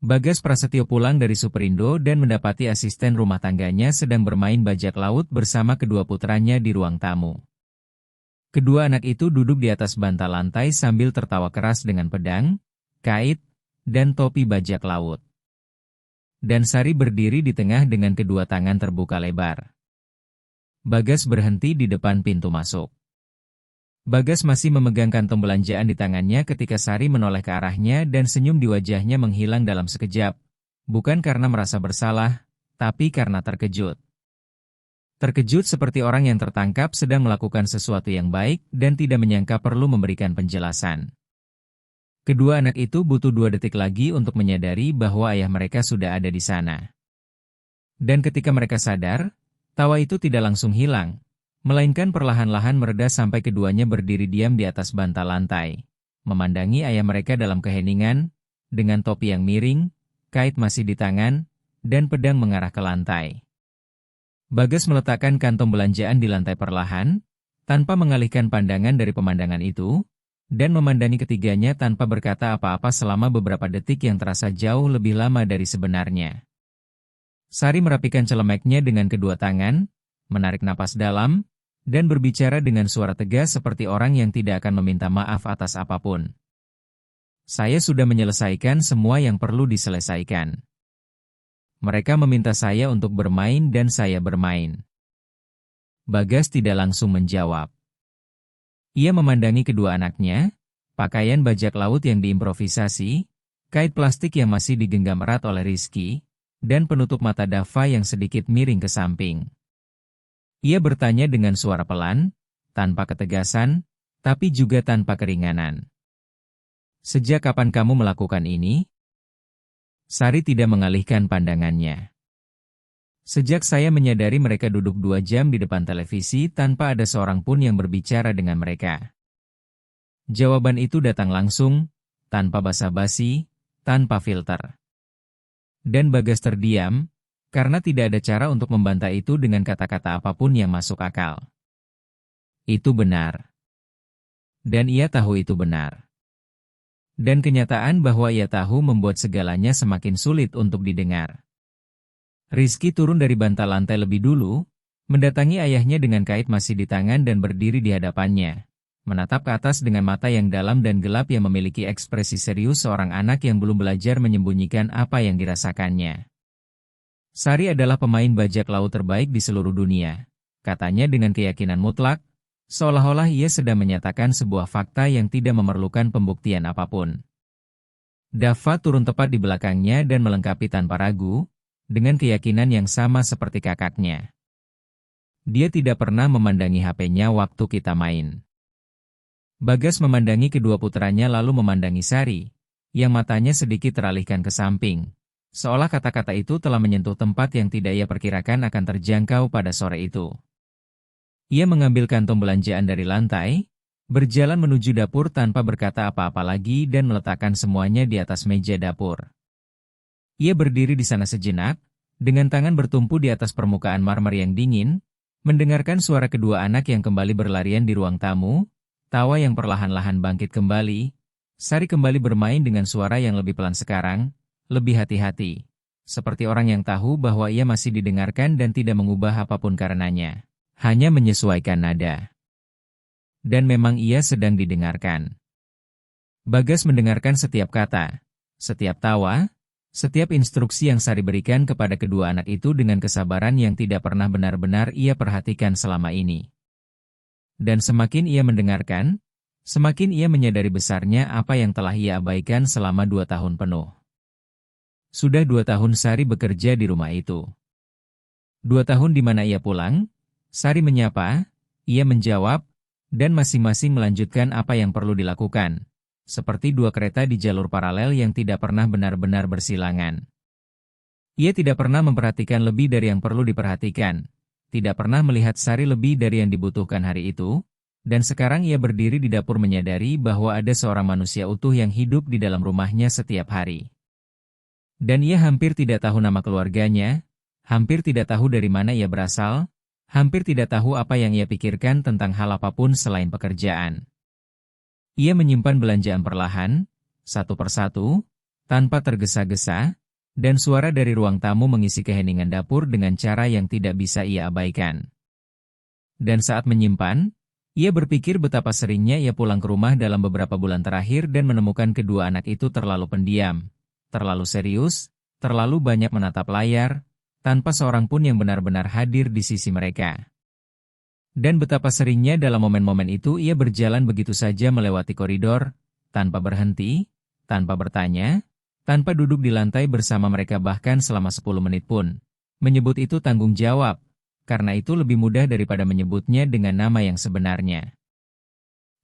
Bagas Prasetyo pulang dari Superindo dan mendapati asisten rumah tangganya sedang bermain bajak laut bersama kedua putranya di ruang tamu. Kedua anak itu duduk di atas bantal lantai sambil tertawa keras dengan pedang, kait, dan topi bajak laut. Dan Sari berdiri di tengah dengan kedua tangan terbuka lebar. Bagas berhenti di depan pintu masuk. Bagas masih memegang kantong belanjaan di tangannya ketika Sari menoleh ke arahnya dan senyum di wajahnya menghilang dalam sekejap. Bukan karena merasa bersalah, tapi karena terkejut. Terkejut seperti orang yang tertangkap sedang melakukan sesuatu yang baik dan tidak menyangka perlu memberikan penjelasan. Kedua anak itu butuh 2 detik lagi untuk menyadari bahwa ayah mereka sudah ada di sana. Dan ketika mereka sadar, tawa itu tidak langsung hilang, melainkan perlahan-lahan mereda sampai keduanya berdiri diam di atas bantal lantai, memandangi ayah mereka dalam keheningan, dengan topi yang miring, kait masih di tangan, dan pedang mengarah ke lantai. Bagas meletakkan kantong belanjaan di lantai perlahan, tanpa mengalihkan pandangan dari pemandangan itu, dan memandangi ketiganya tanpa berkata apa-apa selama beberapa detik yang terasa jauh lebih lama dari sebenarnya. Sari merapikan celemeknya dengan kedua tangan, menarik napas dalam, dan berbicara dengan suara tegas seperti orang yang tidak akan meminta maaf atas apapun. Saya sudah menyelesaikan semua yang perlu diselesaikan. Mereka meminta saya untuk bermain dan saya bermain. Bagas tidak langsung menjawab. Ia memandangi kedua anaknya, pakaian bajak laut yang diimprovisasi, kait plastik yang masih digenggam erat oleh Rizky, dan penutup mata Dava yang sedikit miring ke samping. Ia bertanya dengan suara pelan, tanpa ketegasan, tapi juga tanpa keringanan. Sejak kapan kamu melakukan ini? Sari tidak mengalihkan pandangannya. Sejak saya menyadari mereka duduk 2 jam di depan televisi tanpa ada seorang pun yang berbicara dengan mereka. Jawaban itu datang langsung, tanpa basa-basi, tanpa filter. Dan Bagas terdiam, karena tidak ada cara untuk membantah itu dengan kata-kata apapun yang masuk akal. Itu benar. Dan ia tahu itu benar. Dan kenyataan bahwa ia tahu membuat segalanya semakin sulit untuk didengar. Rizky turun dari bantal lantai lebih dulu, mendatangi ayahnya dengan kait masih di tangan dan berdiri di hadapannya, menatap ke atas dengan mata yang dalam dan gelap yang memiliki ekspresi serius seorang anak yang belum belajar menyembunyikan apa yang dirasakannya. Sari adalah pemain bajak laut terbaik di seluruh dunia, katanya dengan keyakinan mutlak, seolah-olah ia sedang menyatakan sebuah fakta yang tidak memerlukan pembuktian apapun. Dava turun tepat di belakangnya dan melengkapi tanpa ragu, dengan keyakinan yang sama seperti kakaknya. Dia tidak pernah memandangi HP-nya waktu kita main. Bagas memandangi kedua putranya lalu memandangi Sari, yang matanya sedikit teralihkan ke samping. Seolah kata-kata itu telah menyentuh tempat yang tidak ia perkirakan akan terjangkau pada sore itu. Ia mengambil kantong belanjaan dari lantai, berjalan menuju dapur tanpa berkata apa-apa lagi dan meletakkan semuanya di atas meja dapur. Ia berdiri di sana sejenak, dengan tangan bertumpu di atas permukaan marmer yang dingin, mendengarkan suara kedua anak yang kembali berlarian di ruang tamu, tawa yang perlahan-lahan bangkit kembali. Sari kembali bermain dengan suara yang lebih pelan sekarang, lebih hati-hati, seperti orang yang tahu bahwa ia masih didengarkan dan tidak mengubah apapun karenanya, hanya menyesuaikan nada. Dan memang ia sedang didengarkan. Bagas mendengarkan setiap kata, setiap tawa, setiap instruksi yang Sari berikan kepada kedua anak itu dengan kesabaran yang tidak pernah benar-benar ia perhatikan selama ini. Dan semakin ia mendengarkan, semakin ia menyadari besarnya apa yang telah ia abaikan selama 2 tahun penuh. Sudah 2 tahun Sari bekerja di rumah itu. 2 tahun di mana ia pulang, Sari menyapa, ia menjawab, dan masing-masing melanjutkan apa yang perlu dilakukan, seperti 2 kereta di jalur paralel yang tidak pernah benar-benar bersilangan. Ia tidak pernah memperhatikan lebih dari yang perlu diperhatikan, tidak pernah melihat Sari lebih dari yang dibutuhkan hari itu, dan sekarang ia berdiri di dapur menyadari bahwa ada seorang manusia utuh yang hidup di dalam rumahnya setiap hari. Dan ia hampir tidak tahu nama keluarganya, hampir tidak tahu dari mana ia berasal, hampir tidak tahu apa yang ia pikirkan tentang hal apapun selain pekerjaan. Ia menyimpan belanjaan perlahan, satu persatu, tanpa tergesa-gesa, dan suara dari ruang tamu mengisi keheningan dapur dengan cara yang tidak bisa ia abaikan. Dan saat menyimpan, ia berpikir betapa seringnya ia pulang ke rumah dalam beberapa bulan terakhir dan menemukan kedua anak itu terlalu pendiam, terlalu serius, terlalu banyak menatap layar, tanpa seorang pun yang benar-benar hadir di sisi mereka. Dan betapa seringnya dalam momen-momen itu ia berjalan begitu saja melewati koridor, tanpa berhenti, tanpa bertanya, tanpa duduk di lantai bersama mereka bahkan selama 10 menit pun. Menyebut itu tanggung jawab, karena itu lebih mudah daripada menyebutnya dengan nama yang sebenarnya.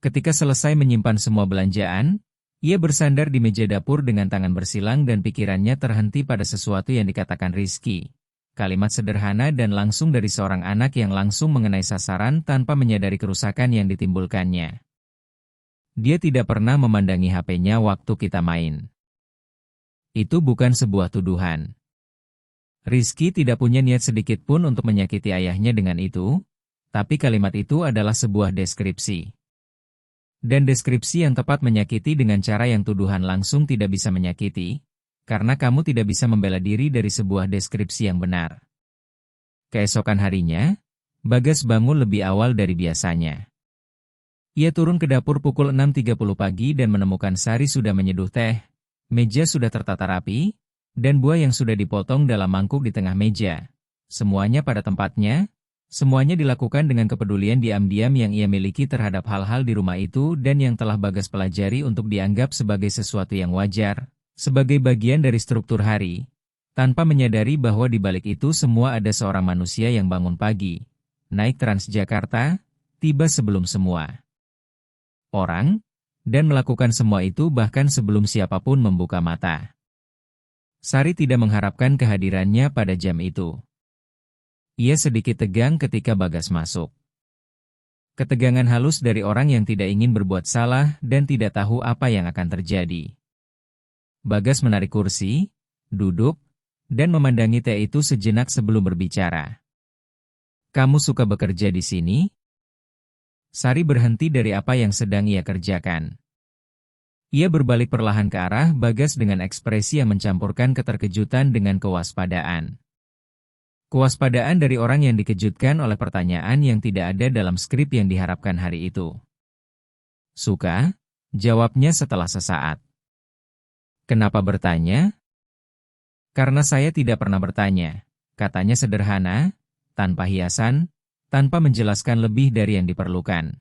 Ketika selesai menyimpan semua belanjaan, ia bersandar di meja dapur dengan tangan bersilang dan pikirannya terhenti pada sesuatu yang dikatakan Rizky. Kalimat sederhana dan langsung dari seorang anak yang langsung mengenai sasaran tanpa menyadari kerusakan yang ditimbulkannya. Dia tidak pernah memandangi HP-nya waktu kita main. Itu bukan sebuah tuduhan. Rizky tidak punya niat sedikit pun untuk menyakiti ayahnya dengan itu, tapi kalimat itu adalah sebuah deskripsi. Dan deskripsi yang tepat menyakiti dengan cara yang tuduhan langsung tidak bisa menyakiti, karena kamu tidak bisa membela diri dari sebuah deskripsi yang benar. Keesokan harinya, Bagas bangun lebih awal dari biasanya. Ia turun ke dapur pukul 6.30 pagi dan menemukan Sari sudah menyeduh teh, meja sudah tertata rapi, dan buah yang sudah dipotong dalam mangkuk di tengah meja. Semuanya pada tempatnya, semuanya dilakukan dengan kepedulian diam-diam yang ia miliki terhadap hal-hal di rumah itu dan yang telah Bagas pelajari untuk dianggap sebagai sesuatu yang wajar, sebagai bagian dari struktur hari, tanpa menyadari bahwa di balik itu semua ada seorang manusia yang bangun pagi, naik Transjakarta, tiba sebelum semua orang, dan melakukan semua itu bahkan sebelum siapapun membuka mata. Sari tidak mengharapkan kehadirannya pada jam itu. Ia sedikit tegang ketika Bagas masuk. Ketegangan halus dari orang yang tidak ingin berbuat salah dan tidak tahu apa yang akan terjadi. Bagas menarik kursi, duduk, dan memandangi teh itu sejenak sebelum berbicara. "Kamu suka bekerja di sini?" Sari berhenti dari apa yang sedang ia kerjakan. Ia berbalik perlahan ke arah Bagas dengan ekspresi yang mencampurkan keterkejutan dengan kewaspadaan. Kewaspadaan dari orang yang dikejutkan oleh pertanyaan yang tidak ada dalam skrip yang diharapkan hari itu. "Suka?" jawabnya setelah sesaat. "Kenapa bertanya?" "Karena saya tidak pernah bertanya," katanya sederhana, tanpa hiasan, tanpa menjelaskan lebih dari yang diperlukan.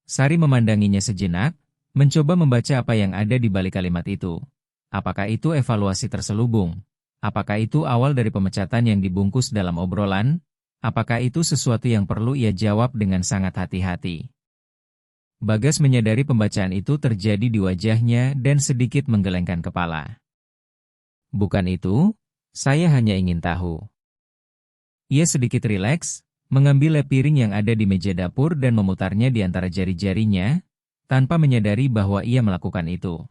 Sari memandanginya sejenak, mencoba membaca apa yang ada di balik kalimat itu. Apakah itu evaluasi terselubung? Apakah itu awal dari pemecatan yang dibungkus dalam obrolan? Apakah itu sesuatu yang perlu ia jawab dengan sangat hati-hati? Bagas menyadari pembacaan itu terjadi di wajahnya dan sedikit menggelengkan kepala. "Bukan itu, saya hanya ingin tahu." Ia sedikit rileks, mengambil lap piring yang ada di meja dapur dan memutarnya di antara jari-jarinya, tanpa menyadari bahwa ia melakukan itu.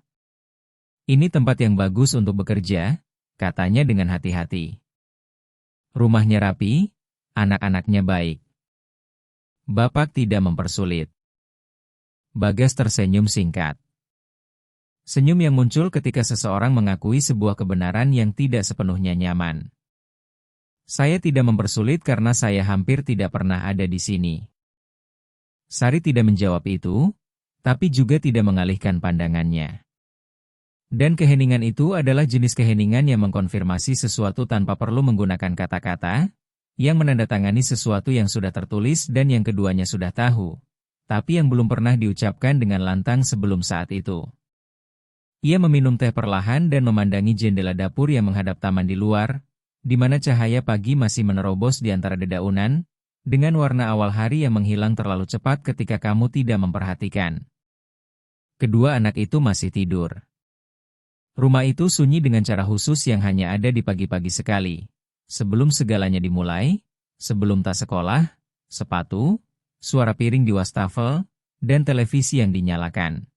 "Ini tempat yang bagus untuk bekerja," katanya dengan hati-hati. "Rumahnya rapi, anak-anaknya baik. Bapak tidak mempersulit." Bagas tersenyum singkat. Senyum yang muncul ketika seseorang mengakui sebuah kebenaran yang tidak sepenuhnya nyaman. "Saya tidak mempersulit karena saya hampir tidak pernah ada di sini." Sari tidak menjawab itu, tapi juga tidak mengalihkan pandangannya. Dan keheningan itu adalah jenis keheningan yang mengkonfirmasi sesuatu tanpa perlu menggunakan kata-kata, yang menandatangani sesuatu yang sudah tertulis dan yang keduanya sudah tahu, tapi yang belum pernah diucapkan dengan lantang sebelum saat itu. Ia meminum teh perlahan dan memandangi jendela dapur yang menghadap taman di luar, di mana cahaya pagi masih menerobos di antara dedaunan, dengan warna awal hari yang menghilang terlalu cepat ketika kamu tidak memperhatikan. Kedua anak itu masih tidur. Rumah itu sunyi dengan cara khusus yang hanya ada di pagi-pagi sekali. Sebelum segalanya dimulai, sebelum tas sekolah, sepatu, suara piring di wastafel, dan televisi yang dinyalakan.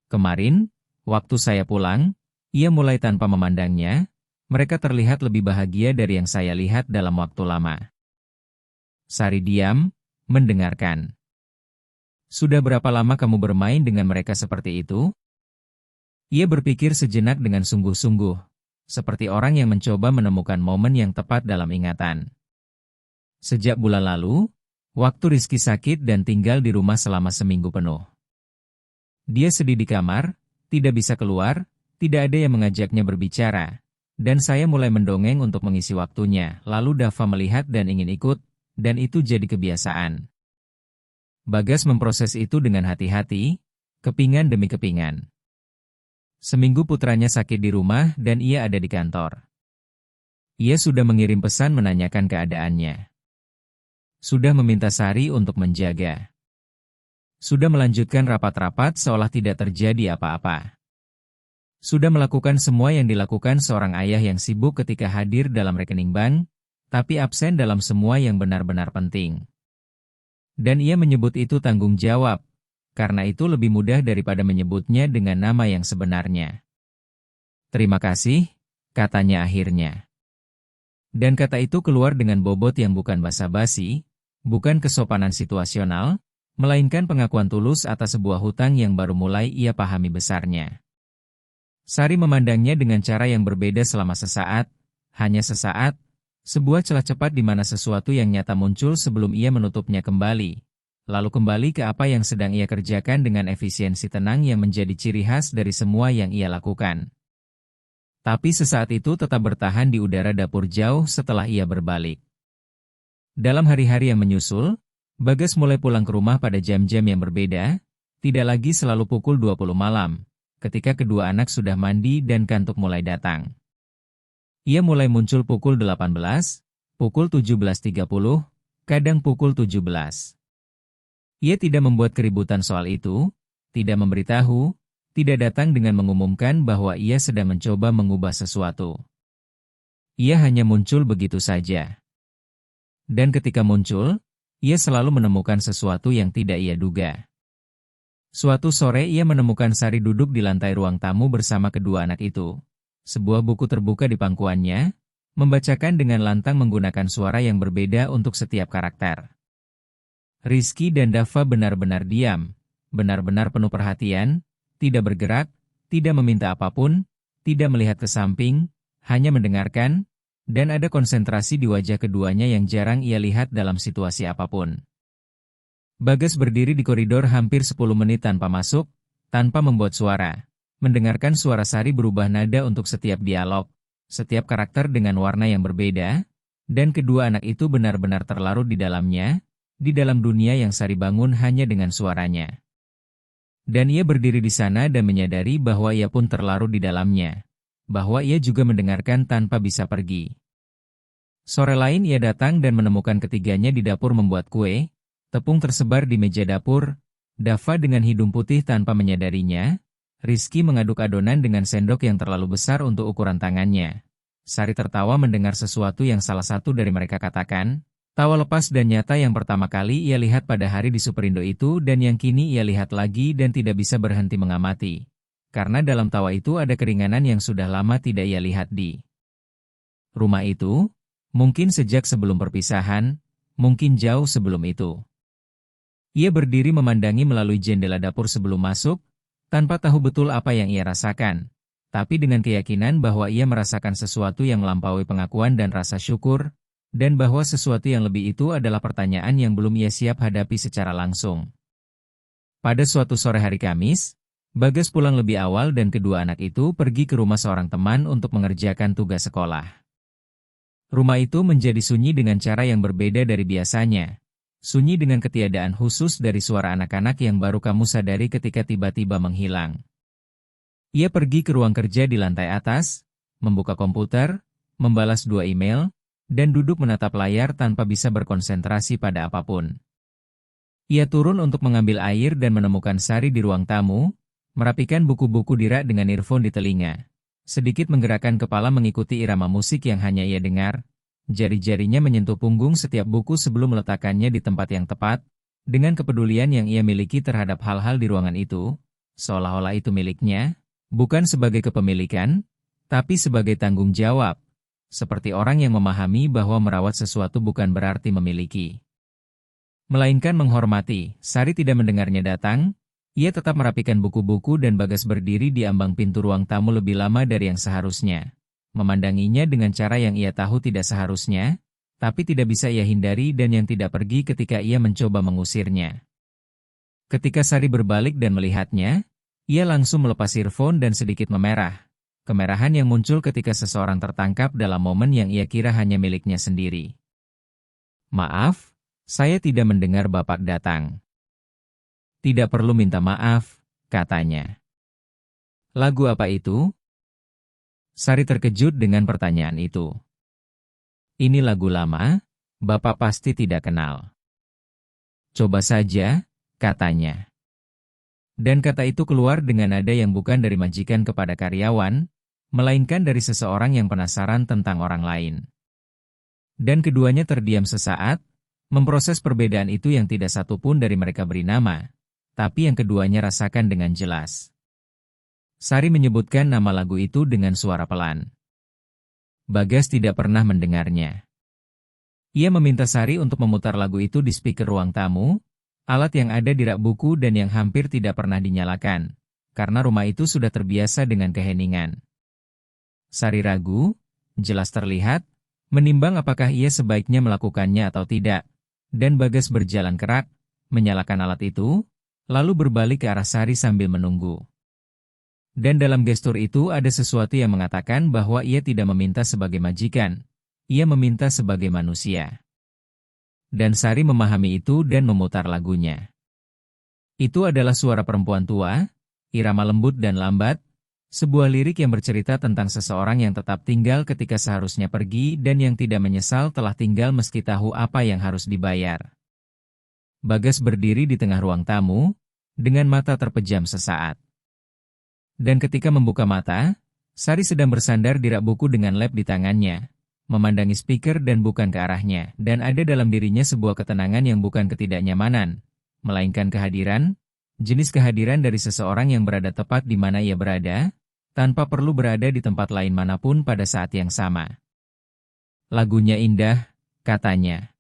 Kemarin, waktu saya pulang, ia mulai tanpa memandangnya. Mereka terlihat lebih bahagia dari yang saya lihat dalam waktu lama. Sari diam, mendengarkan. "Sudah berapa lama kamu bermain dengan mereka seperti itu?" Ia berpikir sejenak dengan sungguh-sungguh, seperti orang yang mencoba menemukan momen yang tepat dalam ingatan. Sejak bulan lalu, waktu Rizky sakit dan tinggal di rumah selama seminggu penuh. Dia sedih di kamar, tidak bisa keluar, tidak ada yang mengajaknya berbicara, dan saya mulai mendongeng untuk mengisi waktunya, lalu Dava melihat dan ingin ikut, dan itu jadi kebiasaan. Bagas memproses itu dengan hati-hati, kepingan demi kepingan. Seminggu putranya sakit di rumah dan ia ada di kantor. Ia sudah mengirim pesan menanyakan keadaannya. Sudah meminta Sari untuk menjaga. Sudah melanjutkan rapat-rapat seolah tidak terjadi apa-apa. Sudah melakukan semua yang dilakukan seorang ayah yang sibuk ketika hadir dalam rekening bank, tapi absen dalam semua yang benar-benar penting. Dan ia menyebut itu tanggung jawab, karena itu lebih mudah daripada menyebutnya dengan nama yang sebenarnya. Terima kasih, katanya akhirnya. Dan kata itu keluar dengan bobot yang bukan basa-basi, bukan kesopanan situasional, melainkan pengakuan tulus atas sebuah hutang yang baru mulai ia pahami besarnya. Sari memandangnya dengan cara yang berbeda selama sesaat, hanya sesaat, sebuah celah cepat di mana sesuatu yang nyata muncul sebelum ia menutupnya kembali. Lalu kembali ke apa yang sedang ia kerjakan dengan efisiensi tenang yang menjadi ciri khas dari semua yang ia lakukan. Tapi sesaat itu tetap bertahan di udara dapur jauh setelah ia berbalik. Dalam hari-hari yang menyusul, Bagas mulai pulang ke rumah pada jam-jam yang berbeda, tidak lagi selalu pukul 20 malam, ketika kedua anak sudah mandi dan kantuk mulai datang. Ia mulai muncul pukul 18, pukul 17.30, kadang pukul 17. Ia tidak membuat keributan soal itu, tidak memberitahu, tidak datang dengan mengumumkan bahwa ia sedang mencoba mengubah sesuatu. Ia hanya muncul begitu saja. Dan ketika muncul, ia selalu menemukan sesuatu yang tidak ia duga. Suatu sore ia menemukan Sari duduk di lantai ruang tamu bersama kedua anak itu. Sebuah buku terbuka di pangkuannya, membacakan dengan lantang menggunakan suara yang berbeda untuk setiap karakter. Rizky dan Dava benar-benar diam, benar-benar penuh perhatian, tidak bergerak, tidak meminta apapun, tidak melihat ke samping, hanya mendengarkan, dan ada konsentrasi di wajah keduanya yang jarang ia lihat dalam situasi apapun. Bagas berdiri di koridor hampir 10 menit tanpa masuk, tanpa membuat suara, mendengarkan suara Sari berubah nada untuk setiap dialog, setiap karakter dengan warna yang berbeda, dan kedua anak itu benar-benar terlarut di dalamnya, di dalam dunia yang Sari bangun hanya dengan suaranya. Dan ia berdiri di sana dan menyadari bahwa ia pun terlarut di dalamnya, bahwa ia juga mendengarkan tanpa bisa pergi. Sore lain ia datang dan menemukan ketiganya di dapur membuat kue, tepung tersebar di meja dapur, Dava dengan hidung putih tanpa menyadarinya, Rizky mengaduk adonan dengan sendok yang terlalu besar untuk ukuran tangannya. Sari tertawa mendengar sesuatu yang salah satu dari mereka katakan, tawa lepas dan nyata yang pertama kali ia lihat pada hari di Superindo itu dan yang kini ia lihat lagi dan tidak bisa berhenti mengamati. Karena dalam tawa itu ada keringanan yang sudah lama tidak ia lihat di rumah itu, mungkin sejak sebelum perpisahan, mungkin jauh sebelum itu. Ia berdiri memandangi melalui jendela dapur sebelum masuk, tanpa tahu betul apa yang ia rasakan, tapi dengan keyakinan bahwa ia merasakan sesuatu yang melampaui pengakuan dan rasa syukur, dan bahwa sesuatu yang lebih itu adalah pertanyaan yang belum ia siap hadapi secara langsung. Pada suatu sore hari Kamis, Bagas pulang lebih awal dan kedua anak itu pergi ke rumah seorang teman untuk mengerjakan tugas sekolah. Rumah itu menjadi sunyi dengan cara yang berbeda dari biasanya. Sunyi dengan ketiadaan khusus dari suara anak-anak yang baru kamu sadari ketika tiba-tiba menghilang. Ia pergi ke ruang kerja di lantai atas, membuka komputer, membalas 2 email, dan duduk menatap layar tanpa bisa berkonsentrasi pada apapun. Ia turun untuk mengambil air dan menemukan Sari di ruang tamu, merapikan buku-buku di rak dengan earphone di telinga. Sedikit menggerakkan kepala mengikuti irama musik yang hanya ia dengar, jari-jarinya menyentuh punggung setiap buku sebelum meletakkannya di tempat yang tepat, dengan kepedulian yang ia miliki terhadap hal-hal di ruangan itu, seolah-olah itu miliknya, bukan sebagai kepemilikan, tapi sebagai tanggung jawab. Seperti orang yang memahami bahwa merawat sesuatu bukan berarti memiliki, melainkan menghormati. Sari tidak mendengarnya datang, Ia tetap merapikan buku-buku dan Bagas berdiri di ambang pintu ruang tamu lebih lama dari yang seharusnya. Memandanginya dengan cara yang ia tahu tidak seharusnya, tapi tidak bisa ia hindari dan yang tidak pergi ketika ia mencoba mengusirnya. Ketika Sari berbalik dan melihatnya, ia langsung melepas earphone dan sedikit memerah. Kemerahan yang muncul ketika seseorang tertangkap dalam momen yang ia kira hanya miliknya sendiri. "Maaf, saya tidak mendengar Bapak datang." "Tidak perlu minta maaf," katanya. "Lagu apa itu?" Sari terkejut dengan pertanyaan itu. "Ini lagu lama, Bapak pasti tidak kenal." "Coba saja," katanya. Dan kata itu keluar dengan nada yang bukan dari majikan kepada karyawan, melainkan dari seseorang yang penasaran tentang orang lain. Dan keduanya terdiam sesaat, memproses perbedaan itu yang tidak satu pun dari mereka beri nama, tapi yang keduanya rasakan dengan jelas. Sari menyebutkan nama lagu itu dengan suara pelan. Bagas tidak pernah mendengarnya. Ia meminta Sari untuk memutar lagu itu di speaker ruang tamu, alat yang ada di rak buku dan yang hampir tidak pernah dinyalakan, karena rumah itu sudah terbiasa dengan keheningan. Sari ragu, jelas terlihat, menimbang apakah ia sebaiknya melakukannya atau tidak, dan Bagas berjalan kerak, menyalakan alat itu, lalu berbalik ke arah Sari sambil menunggu. Dan dalam gestur itu ada sesuatu yang mengatakan bahwa ia tidak meminta sebagai majikan, ia meminta sebagai manusia. Dan Sari memahami itu dan memutar lagunya. Itu adalah suara perempuan tua, irama lembut dan lambat, sebuah lirik yang bercerita tentang seseorang yang tetap tinggal ketika seharusnya pergi dan yang tidak menyesal telah tinggal meski tahu apa yang harus dibayar. Bagas berdiri di tengah ruang tamu, dengan mata terpejam sesaat. Dan ketika membuka mata, Sari sedang bersandar di rak buku dengan lap di tangannya, memandangi speaker dan bukan ke arahnya, dan ada dalam dirinya sebuah ketenangan yang bukan ketidaknyamanan, melainkan kehadiran, jenis kehadiran dari seseorang yang berada tepat di mana ia berada, tanpa perlu berada di tempat lain manapun pada saat yang sama. "Lagunya indah," katanya.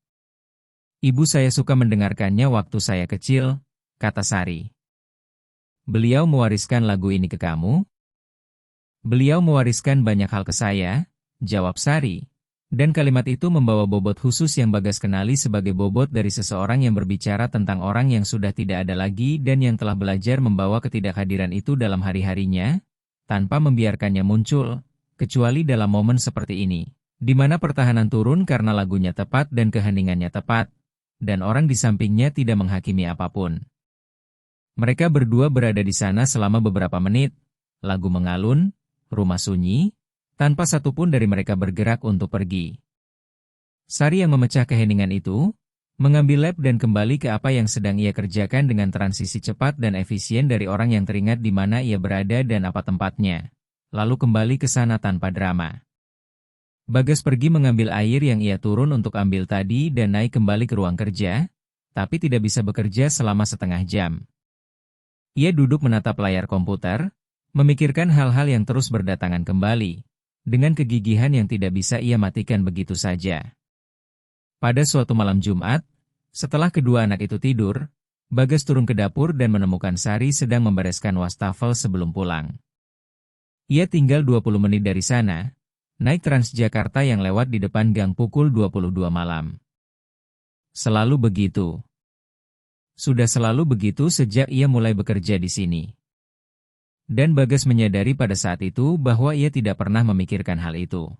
"Ibu saya suka mendengarkannya waktu saya kecil," kata Sari. "Beliau mewariskan lagu ini ke kamu?" "Beliau mewariskan banyak hal ke saya," jawab Sari. Dan kalimat itu membawa bobot khusus yang Bagas kenali sebagai bobot dari seseorang yang berbicara tentang orang yang sudah tidak ada lagi dan yang telah belajar membawa ketidakhadiran itu dalam hari-harinya, tanpa membiarkannya muncul, kecuali dalam momen seperti ini, di mana pertahanan turun karena lagunya tepat dan keheningannya tepat, dan orang di sampingnya tidak menghakimi apapun. Mereka berdua berada di sana selama beberapa menit, lagu mengalun, rumah sunyi, tanpa satupun dari mereka bergerak untuk pergi. Sari yang memecah keheningan itu, mengambil lap dan kembali ke apa yang sedang ia kerjakan dengan transisi cepat dan efisien dari orang yang teringat di mana ia berada dan apa tempatnya, lalu kembali ke sana tanpa drama. Bagas pergi mengambil air yang ia turun untuk ambil tadi dan naik kembali ke ruang kerja, tapi tidak bisa bekerja selama setengah jam. Ia duduk menatap layar komputer, memikirkan hal-hal yang terus berdatangan kembali, dengan kegigihan yang tidak bisa ia matikan begitu saja. Pada suatu malam Jumat, setelah kedua anak itu tidur, Bagas turun ke dapur dan menemukan Sari sedang membereskan wastafel sebelum pulang. Ia tinggal 20 menit dari sana, naik Transjakarta yang lewat di depan gang pukul 22 malam. Selalu begitu. Sudah selalu begitu sejak ia mulai bekerja di sini. Dan Bagas menyadari pada saat itu bahwa ia tidak pernah memikirkan hal itu.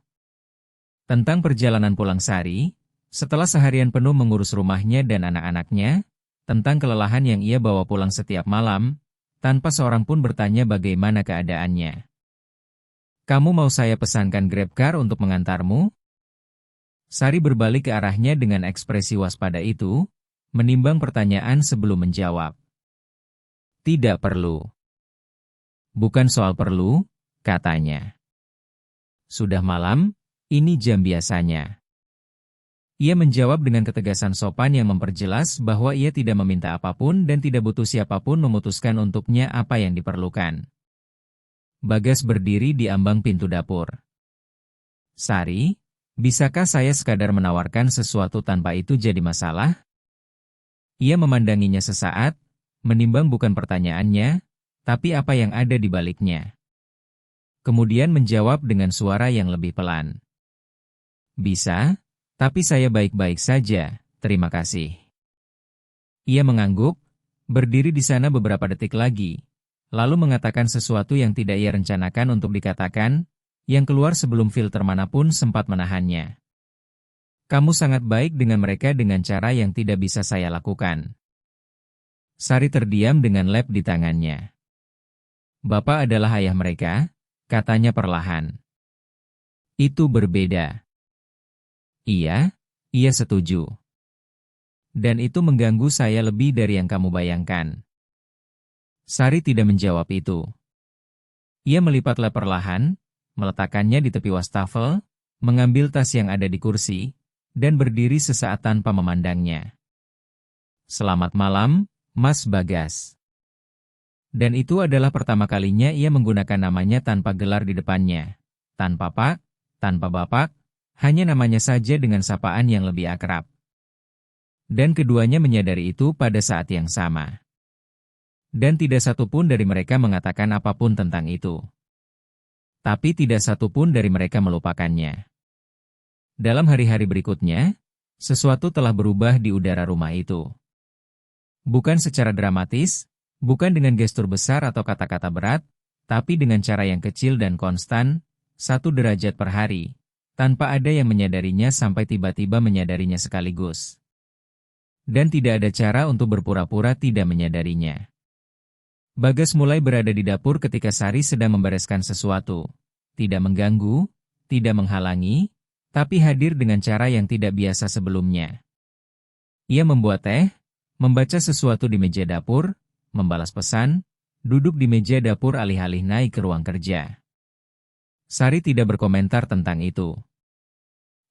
Tentang perjalanan pulang Sari, setelah seharian penuh mengurus rumahnya dan anak-anaknya, tentang kelelahan yang ia bawa pulang setiap malam, tanpa seorang pun bertanya bagaimana keadaannya. "Kamu mau saya pesankan GrabCar untuk mengantarmu?" Sari berbalik ke arahnya dengan ekspresi waspada itu, menimbang pertanyaan sebelum menjawab. "Tidak perlu." "Bukan soal perlu," katanya. "Sudah malam, ini jam biasanya." Ia menjawab dengan ketegasan sopan yang memperjelas bahwa ia tidak meminta apapun dan tidak butuh siapapun memutuskan untuknya apa yang diperlukan. Bagas berdiri di ambang pintu dapur. "Sari, bisakah saya sekadar menawarkan sesuatu tanpa itu jadi masalah?" Ia memandanginya sesaat, menimbang bukan pertanyaannya, tapi apa yang ada di baliknya. Kemudian menjawab dengan suara yang lebih pelan. Bisa, tapi saya baik-baik saja, terima kasih. Ia mengangguk, berdiri di sana beberapa detik lagi, lalu mengatakan sesuatu yang tidak ia rencanakan untuk dikatakan, yang keluar sebelum filter manapun sempat menahannya. Kamu sangat baik dengan mereka dengan cara yang tidak bisa saya lakukan. Sari terdiam dengan lap di tangannya. Bapak adalah ayah mereka, katanya perlahan. Itu berbeda. Iya, ia setuju. Dan itu mengganggu saya lebih dari yang kamu bayangkan. Sari tidak menjawab itu. Ia melipat lap perlahan, meletakkannya di tepi wastafel, mengambil tas yang ada di kursi, dan berdiri sesaat tanpa memandangnya. Selamat malam, Mas Bagas. Dan itu adalah pertama kalinya ia menggunakan namanya tanpa gelar di depannya. Tanpa Pak, tanpa Bapak, hanya namanya saja dengan sapaan yang lebih akrab. Dan keduanya menyadari itu pada saat yang sama. Dan tidak satu pun dari mereka mengatakan apapun tentang itu. Tapi tidak satu pun dari mereka melupakannya. Dalam hari-hari berikutnya, sesuatu telah berubah di udara rumah itu. Bukan secara dramatis, bukan dengan gestur besar atau kata-kata berat, tapi dengan cara yang kecil dan konstan, 1 derajat per hari, tanpa ada yang menyadarinya sampai tiba-tiba menyadarinya sekaligus. Dan tidak ada cara untuk berpura-pura tidak menyadarinya. Bagas mulai berada di dapur ketika Sari sedang membereskan sesuatu. Tidak mengganggu, tidak menghalangi, tapi hadir dengan cara yang tidak biasa sebelumnya. Ia membuat teh, membaca sesuatu di meja dapur, membalas pesan, duduk di meja dapur alih-alih naik ke ruang kerja. Sari tidak berkomentar tentang itu.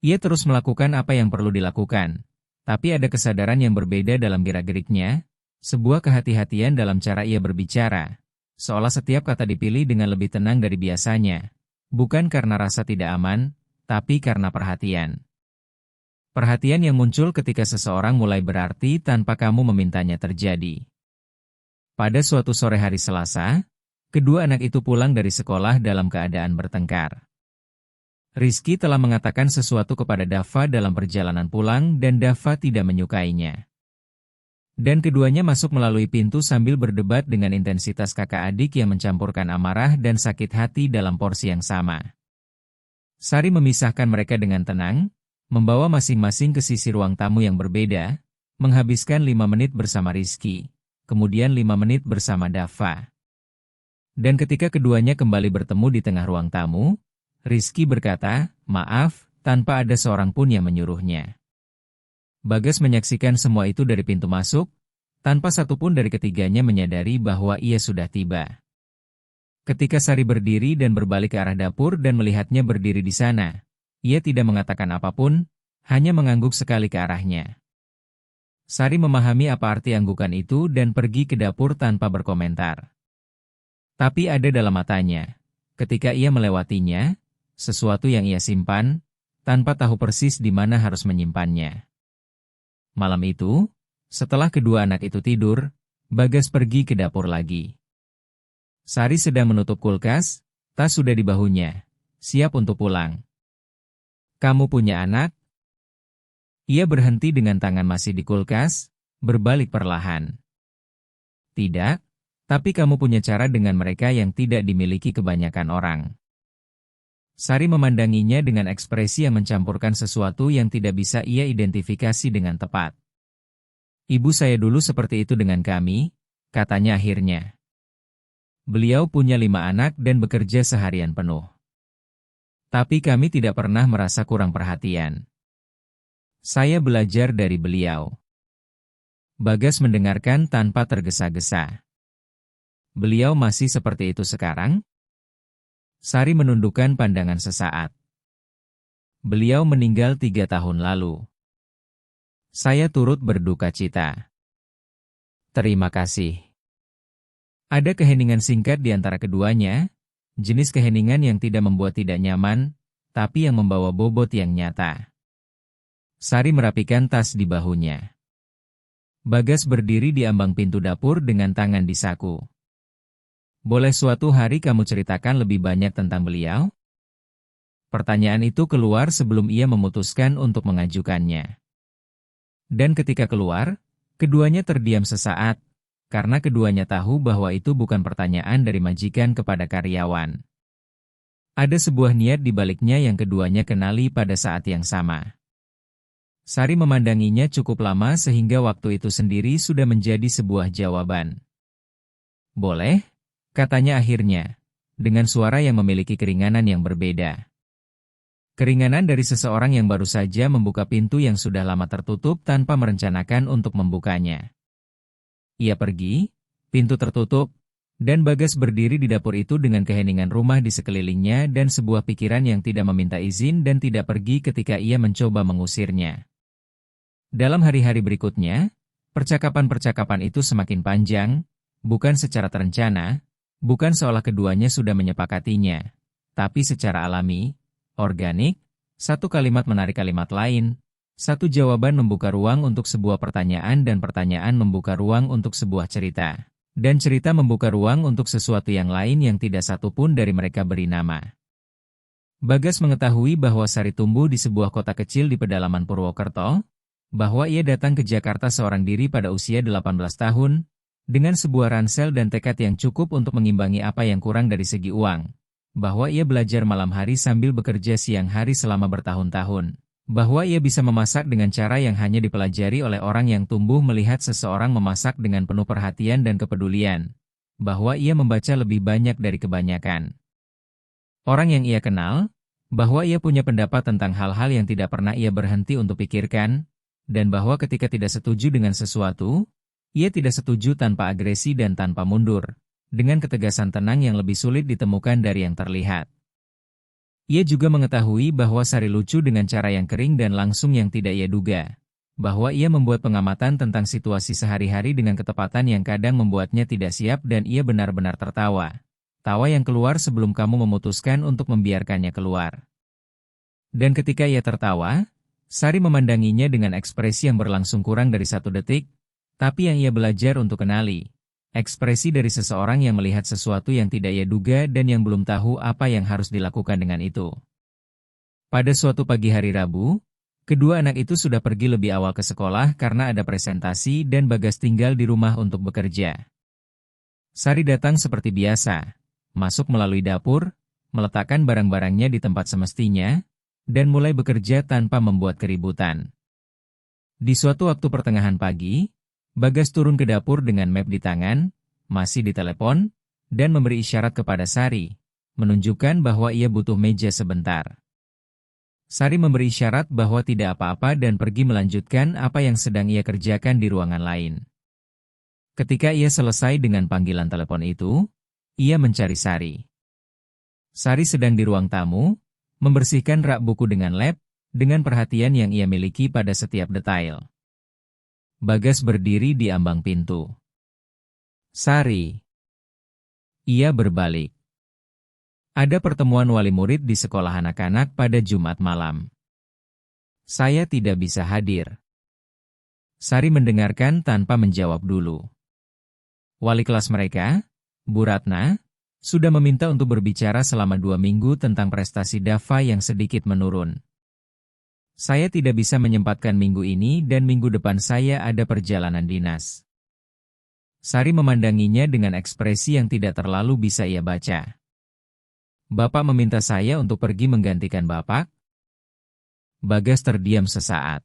Ia terus melakukan apa yang perlu dilakukan. Tapi ada kesadaran yang berbeda dalam gerak-geriknya, sebuah kehati-hatian dalam cara ia berbicara, seolah setiap kata dipilih dengan lebih tenang dari biasanya, bukan karena rasa tidak aman, tapi karena perhatian. Perhatian yang muncul ketika seseorang mulai berarti tanpa kamu memintanya terjadi. Pada suatu sore hari Selasa, kedua anak itu pulang dari sekolah dalam keadaan bertengkar. Rizky telah mengatakan sesuatu kepada Dava dalam perjalanan pulang dan Dava tidak menyukainya. Dan keduanya masuk melalui pintu sambil berdebat dengan intensitas kakak adik yang mencampurkan amarah dan sakit hati dalam porsi yang sama. Sari memisahkan mereka dengan tenang, membawa masing-masing ke sisi ruang tamu yang berbeda, menghabiskan 5 menit bersama Rizky, kemudian 5 menit bersama Dava. Dan ketika keduanya kembali bertemu di tengah ruang tamu, Rizky berkata, maaf, tanpa ada seorang pun yang menyuruhnya. Bagas menyaksikan semua itu dari pintu masuk, tanpa satu pun dari ketiganya menyadari bahwa ia sudah tiba. Ketika Sari berdiri dan berbalik ke arah dapur dan melihatnya berdiri di sana, ia tidak mengatakan apapun, hanya mengangguk sekali ke arahnya. Sari memahami apa arti anggukan itu dan pergi ke dapur tanpa berkomentar. Tapi ada dalam matanya, ketika ia melewatinya, sesuatu yang ia simpan, tanpa tahu persis di mana harus menyimpannya. Malam itu, setelah kedua anak itu tidur, Bagas pergi ke dapur lagi. Sari sedang menutup kulkas, tas sudah di bahunya, siap untuk pulang. Kamu punya anak? Ia berhenti dengan tangan masih di kulkas, berbalik perlahan. Tidak, tapi kamu punya cara dengan mereka yang tidak dimiliki kebanyakan orang. Sari memandanginya dengan ekspresi yang mencampurkan sesuatu yang tidak bisa ia identifikasi dengan tepat. Ibu saya dulu seperti itu dengan kami, katanya akhirnya. Beliau punya 5 anak dan bekerja seharian penuh. Tapi kami tidak pernah merasa kurang perhatian. Saya belajar dari beliau. Bagas mendengarkan tanpa tergesa-gesa. Beliau masih seperti itu sekarang? Sari menundukkan pandangan sesaat. Beliau meninggal 3 tahun lalu. Saya turut berduka cita. Terima kasih. Ada keheningan singkat di antara keduanya, jenis keheningan yang tidak membuat tidak nyaman, tapi yang membawa bobot yang nyata. Sari merapikan tas di bahunya. Bagas berdiri di ambang pintu dapur dengan tangan di saku. Boleh suatu hari kamu ceritakan lebih banyak tentang beliau? Pertanyaan itu keluar sebelum ia memutuskan untuk mengajukannya. Dan ketika keluar, keduanya terdiam sesaat, karena keduanya tahu bahwa itu bukan pertanyaan dari majikan kepada karyawan. Ada sebuah niat di baliknya yang keduanya kenali pada saat yang sama. Sari memandanginya cukup lama sehingga waktu itu sendiri sudah menjadi sebuah jawaban. Boleh, katanya akhirnya, dengan suara yang memiliki keringanan yang berbeda. Keringanan dari seseorang yang baru saja membuka pintu yang sudah lama tertutup tanpa merencanakan untuk membukanya. Ia pergi, pintu tertutup, dan Bagas berdiri di dapur itu dengan keheningan rumah di sekelilingnya dan sebuah pikiran yang tidak meminta izin dan tidak pergi ketika ia mencoba mengusirnya. Dalam hari-hari berikutnya, percakapan-percakapan itu semakin panjang, bukan secara terencana, bukan seolah keduanya sudah menyepakatinya, tapi secara alami, organik, satu kalimat menarik kalimat lain, satu jawaban membuka ruang untuk sebuah pertanyaan dan pertanyaan membuka ruang untuk sebuah cerita, dan cerita membuka ruang untuk sesuatu yang lain yang tidak satu pun dari mereka beri nama. Bagas mengetahui bahwa Sari tumbuh di sebuah kota kecil di pedalaman Purwokerto, bahwa ia datang ke Jakarta seorang diri pada usia 18 tahun, dengan sebuah ransel dan tekad yang cukup untuk mengimbangi apa yang kurang dari segi uang, bahwa ia belajar malam hari sambil bekerja siang hari selama bertahun-tahun, bahwa ia bisa memasak dengan cara yang hanya dipelajari oleh orang yang tumbuh melihat seseorang memasak dengan penuh perhatian dan kepedulian, bahwa ia membaca lebih banyak dari kebanyakan orang yang ia kenal, bahwa ia punya pendapat tentang hal-hal yang tidak pernah ia berhenti untuk pikirkan, dan bahwa ketika tidak setuju dengan sesuatu, ia tidak setuju tanpa agresi dan tanpa mundur, dengan ketegasan tenang yang lebih sulit ditemukan dari yang terlihat. Ia juga mengetahui bahwa Sari lucu dengan cara yang kering dan langsung yang tidak ia duga, bahwa ia membuat pengamatan tentang situasi sehari-hari dengan ketepatan yang kadang membuatnya tidak siap dan ia benar-benar tertawa. Tawa yang keluar sebelum kamu memutuskan untuk membiarkannya keluar. Dan ketika ia tertawa, Sari memandanginya dengan ekspresi yang berlangsung kurang dari 1 detik, tapi yang ia belajar untuk kenali. Ekspresi dari seseorang yang melihat sesuatu yang tidak ia duga dan yang belum tahu apa yang harus dilakukan dengan itu. Pada suatu pagi hari Rabu, kedua anak itu sudah pergi lebih awal ke sekolah karena ada presentasi dan Bagas tinggal di rumah untuk bekerja. Sari datang seperti biasa, masuk melalui dapur, meletakkan barang-barangnya di tempat semestinya, dan mulai bekerja tanpa membuat keributan. Di suatu waktu pertengahan pagi, Bagas turun ke dapur dengan map di tangan, masih di telepon, dan memberi isyarat kepada Sari, menunjukkan bahwa ia butuh meja sebentar. Sari memberi isyarat bahwa tidak apa-apa dan pergi melanjutkan apa yang sedang ia kerjakan di ruangan lain. Ketika ia selesai dengan panggilan telepon itu, ia mencari Sari. Sari sedang di ruang tamu, membersihkan rak buku dengan lap, dengan perhatian yang ia miliki pada setiap detail. Bagas berdiri di ambang pintu. Sari. Ia berbalik. Ada pertemuan wali murid di sekolah anak-anak pada Jumat malam. Saya tidak bisa hadir. Sari mendengarkan tanpa menjawab dulu. Wali kelas mereka, Bu Ratna, sudah meminta untuk berbicara selama 2 minggu tentang prestasi Dava yang sedikit menurun. Saya tidak bisa menyempatkan minggu ini dan minggu depan saya ada perjalanan dinas. Sari memandanginya dengan ekspresi yang tidak terlalu bisa ia baca. Bapak meminta saya untuk pergi menggantikan Bapak? Bagas terdiam sesaat.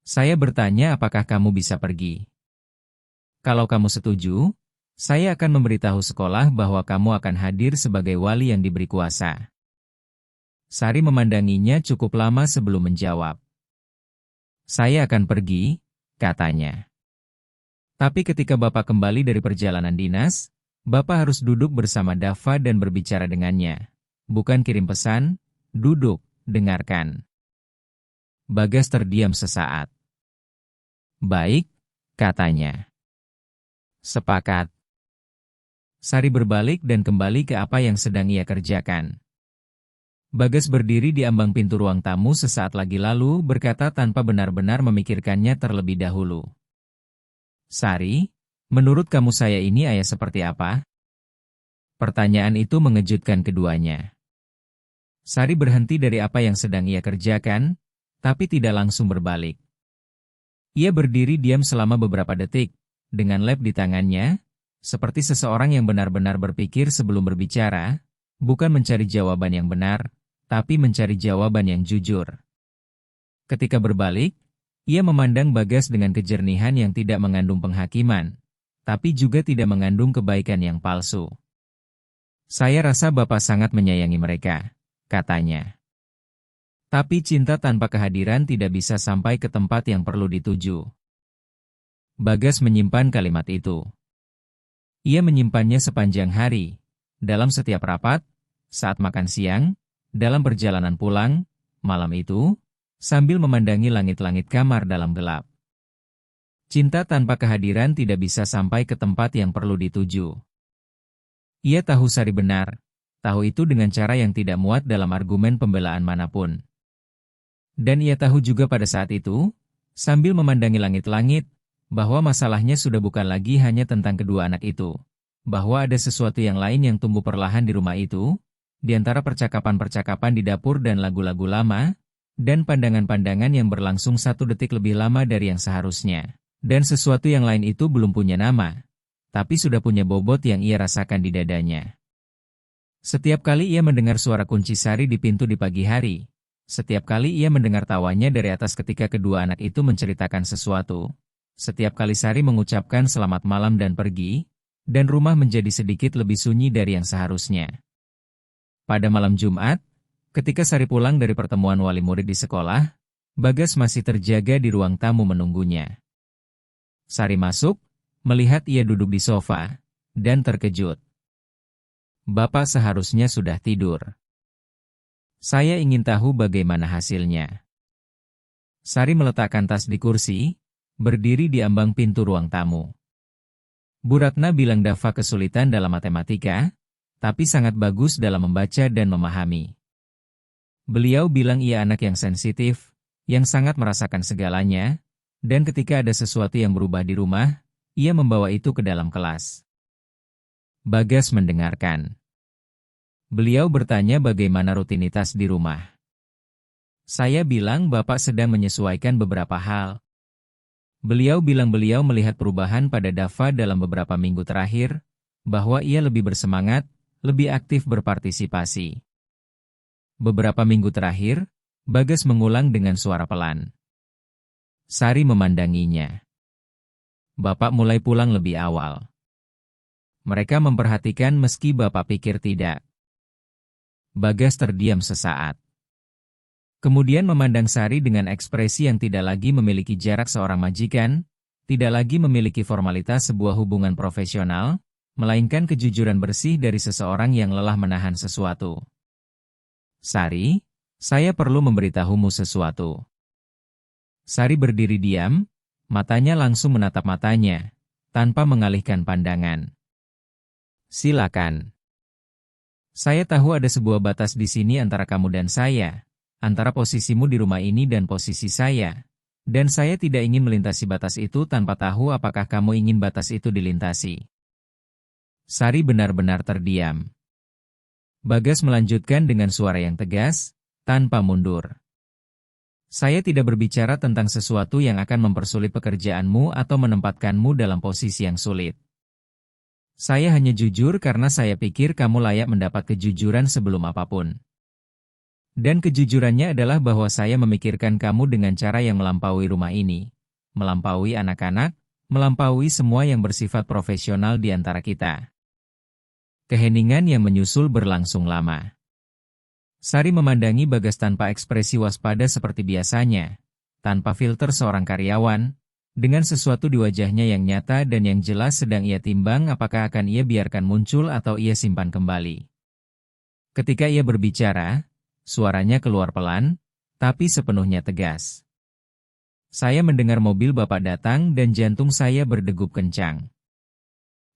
Saya bertanya apakah kamu bisa pergi. Kalau kamu setuju, saya akan memberitahu sekolah bahwa kamu akan hadir sebagai wali yang diberi kuasa. Sari memandanginya cukup lama sebelum menjawab. Saya akan pergi, katanya. Tapi ketika Bapak kembali dari perjalanan dinas, Bapak harus duduk bersama Dava dan berbicara dengannya. Bukan kirim pesan, duduk, dengarkan. Bagas terdiam sesaat. Baik, katanya. Sepakat. Sari berbalik dan kembali ke apa yang sedang ia kerjakan. Bagas berdiri di ambang pintu ruang tamu sesaat lagi lalu berkata tanpa benar-benar memikirkannya terlebih dahulu. Sari, menurut kamu saya ini ayah seperti apa? Pertanyaan itu mengejutkan keduanya. Sari berhenti dari apa yang sedang ia kerjakan, tapi tidak langsung berbalik. Ia berdiri diam selama beberapa detik, dengan lap di tangannya, seperti seseorang yang benar-benar berpikir sebelum berbicara, bukan mencari jawaban yang benar, tapi mencari jawaban yang jujur. Ketika berbalik, ia memandang Bagas dengan kejernihan yang tidak mengandung penghakiman, tapi juga tidak mengandung kebaikan yang palsu. Saya rasa Bapak sangat menyayangi mereka, katanya. Tapi cinta tanpa kehadiran tidak bisa sampai ke tempat yang perlu dituju. Bagas menyimpan kalimat itu. Ia menyimpannya sepanjang hari, dalam setiap rapat, saat makan siang, dalam perjalanan pulang, malam itu, sambil memandangi langit-langit kamar dalam gelap. Cinta tanpa kehadiran tidak bisa sampai ke tempat yang perlu dituju. Ia tahu Sari benar, tahu itu dengan cara yang tidak muat dalam argumen pembelaan manapun. Dan ia tahu juga pada saat itu, sambil memandangi langit-langit, bahwa masalahnya sudah bukan lagi hanya tentang kedua anak itu, bahwa ada sesuatu yang lain yang tumbuh perlahan di rumah itu, di antara percakapan-percakapan di dapur dan lagu-lagu lama, dan pandangan-pandangan yang berlangsung 1 detik lebih lama dari yang seharusnya. Dan sesuatu yang lain itu belum punya nama, tapi sudah punya bobot yang ia rasakan di dadanya. Setiap kali ia mendengar suara kunci Sari di pintu di pagi hari, setiap kali ia mendengar tawanya dari atas ketika kedua anak itu menceritakan sesuatu, setiap kali Sari mengucapkan selamat malam dan pergi, dan rumah menjadi sedikit lebih sunyi dari yang seharusnya. Pada malam Jumat, ketika Sari pulang dari pertemuan wali murid di sekolah, Bagas masih terjaga di ruang tamu menunggunya. Sari masuk, melihat ia duduk di sofa, dan terkejut. Bapak seharusnya sudah tidur. Saya ingin tahu bagaimana hasilnya. Sari meletakkan tas di kursi, berdiri di ambang pintu ruang tamu. Bu Ratna bilang Dava kesulitan dalam matematika, tapi sangat bagus dalam membaca dan memahami. Beliau bilang ia anak yang sensitif, yang sangat merasakan segalanya, dan ketika ada sesuatu yang berubah di rumah, ia membawa itu ke dalam kelas. Bagas mendengarkan. Beliau bertanya bagaimana rutinitas di rumah. Saya bilang Bapak sedang menyesuaikan beberapa hal. Beliau bilang beliau melihat perubahan pada Dava dalam beberapa minggu terakhir, bahwa ia lebih bersemangat, lebih aktif berpartisipasi. Beberapa minggu terakhir, Bagas mengulang dengan suara pelan. Sari memandanginya. Bapak mulai pulang lebih awal. Mereka memperhatikan meski Bapak pikir tidak. Bagas terdiam sesaat. Kemudian memandang Sari dengan ekspresi yang tidak lagi memiliki jarak seorang majikan, tidak lagi memiliki formalitas sebuah hubungan profesional, melainkan kejujuran bersih dari seseorang yang lelah menahan sesuatu. Sari, saya perlu memberitahumu sesuatu. Sari berdiri diam, matanya langsung menatap matanya, tanpa mengalihkan pandangan. Silakan. Saya tahu ada sebuah batas di sini antara kamu dan saya, antara posisimu di rumah ini dan posisi saya, dan saya tidak ingin melintasi batas itu tanpa tahu apakah kamu ingin batas itu dilintasi. Sari benar-benar terdiam. Bagas melanjutkan dengan suara yang tegas, tanpa mundur. Saya tidak berbicara tentang sesuatu yang akan mempersulit pekerjaanmu atau menempatkanmu dalam posisi yang sulit. Saya hanya jujur karena saya pikir kamu layak mendapat kejujuran sebelum apapun. Dan kejujurannya adalah bahwa saya memikirkan kamu dengan cara yang melampaui rumah ini, melampaui anak-anak, melampaui semua yang bersifat profesional di antara kita. Keheningan yang menyusul berlangsung lama. Sari memandangi Bagas tanpa ekspresi waspada seperti biasanya, tanpa filter seorang karyawan, dengan sesuatu di wajahnya yang nyata dan yang jelas sedang ia timbang apakah akan ia biarkan muncul atau ia simpan kembali. Ketika ia berbicara, suaranya keluar pelan, tapi sepenuhnya tegas. Saya mendengar mobil Bapak datang dan jantung saya berdegup kencang.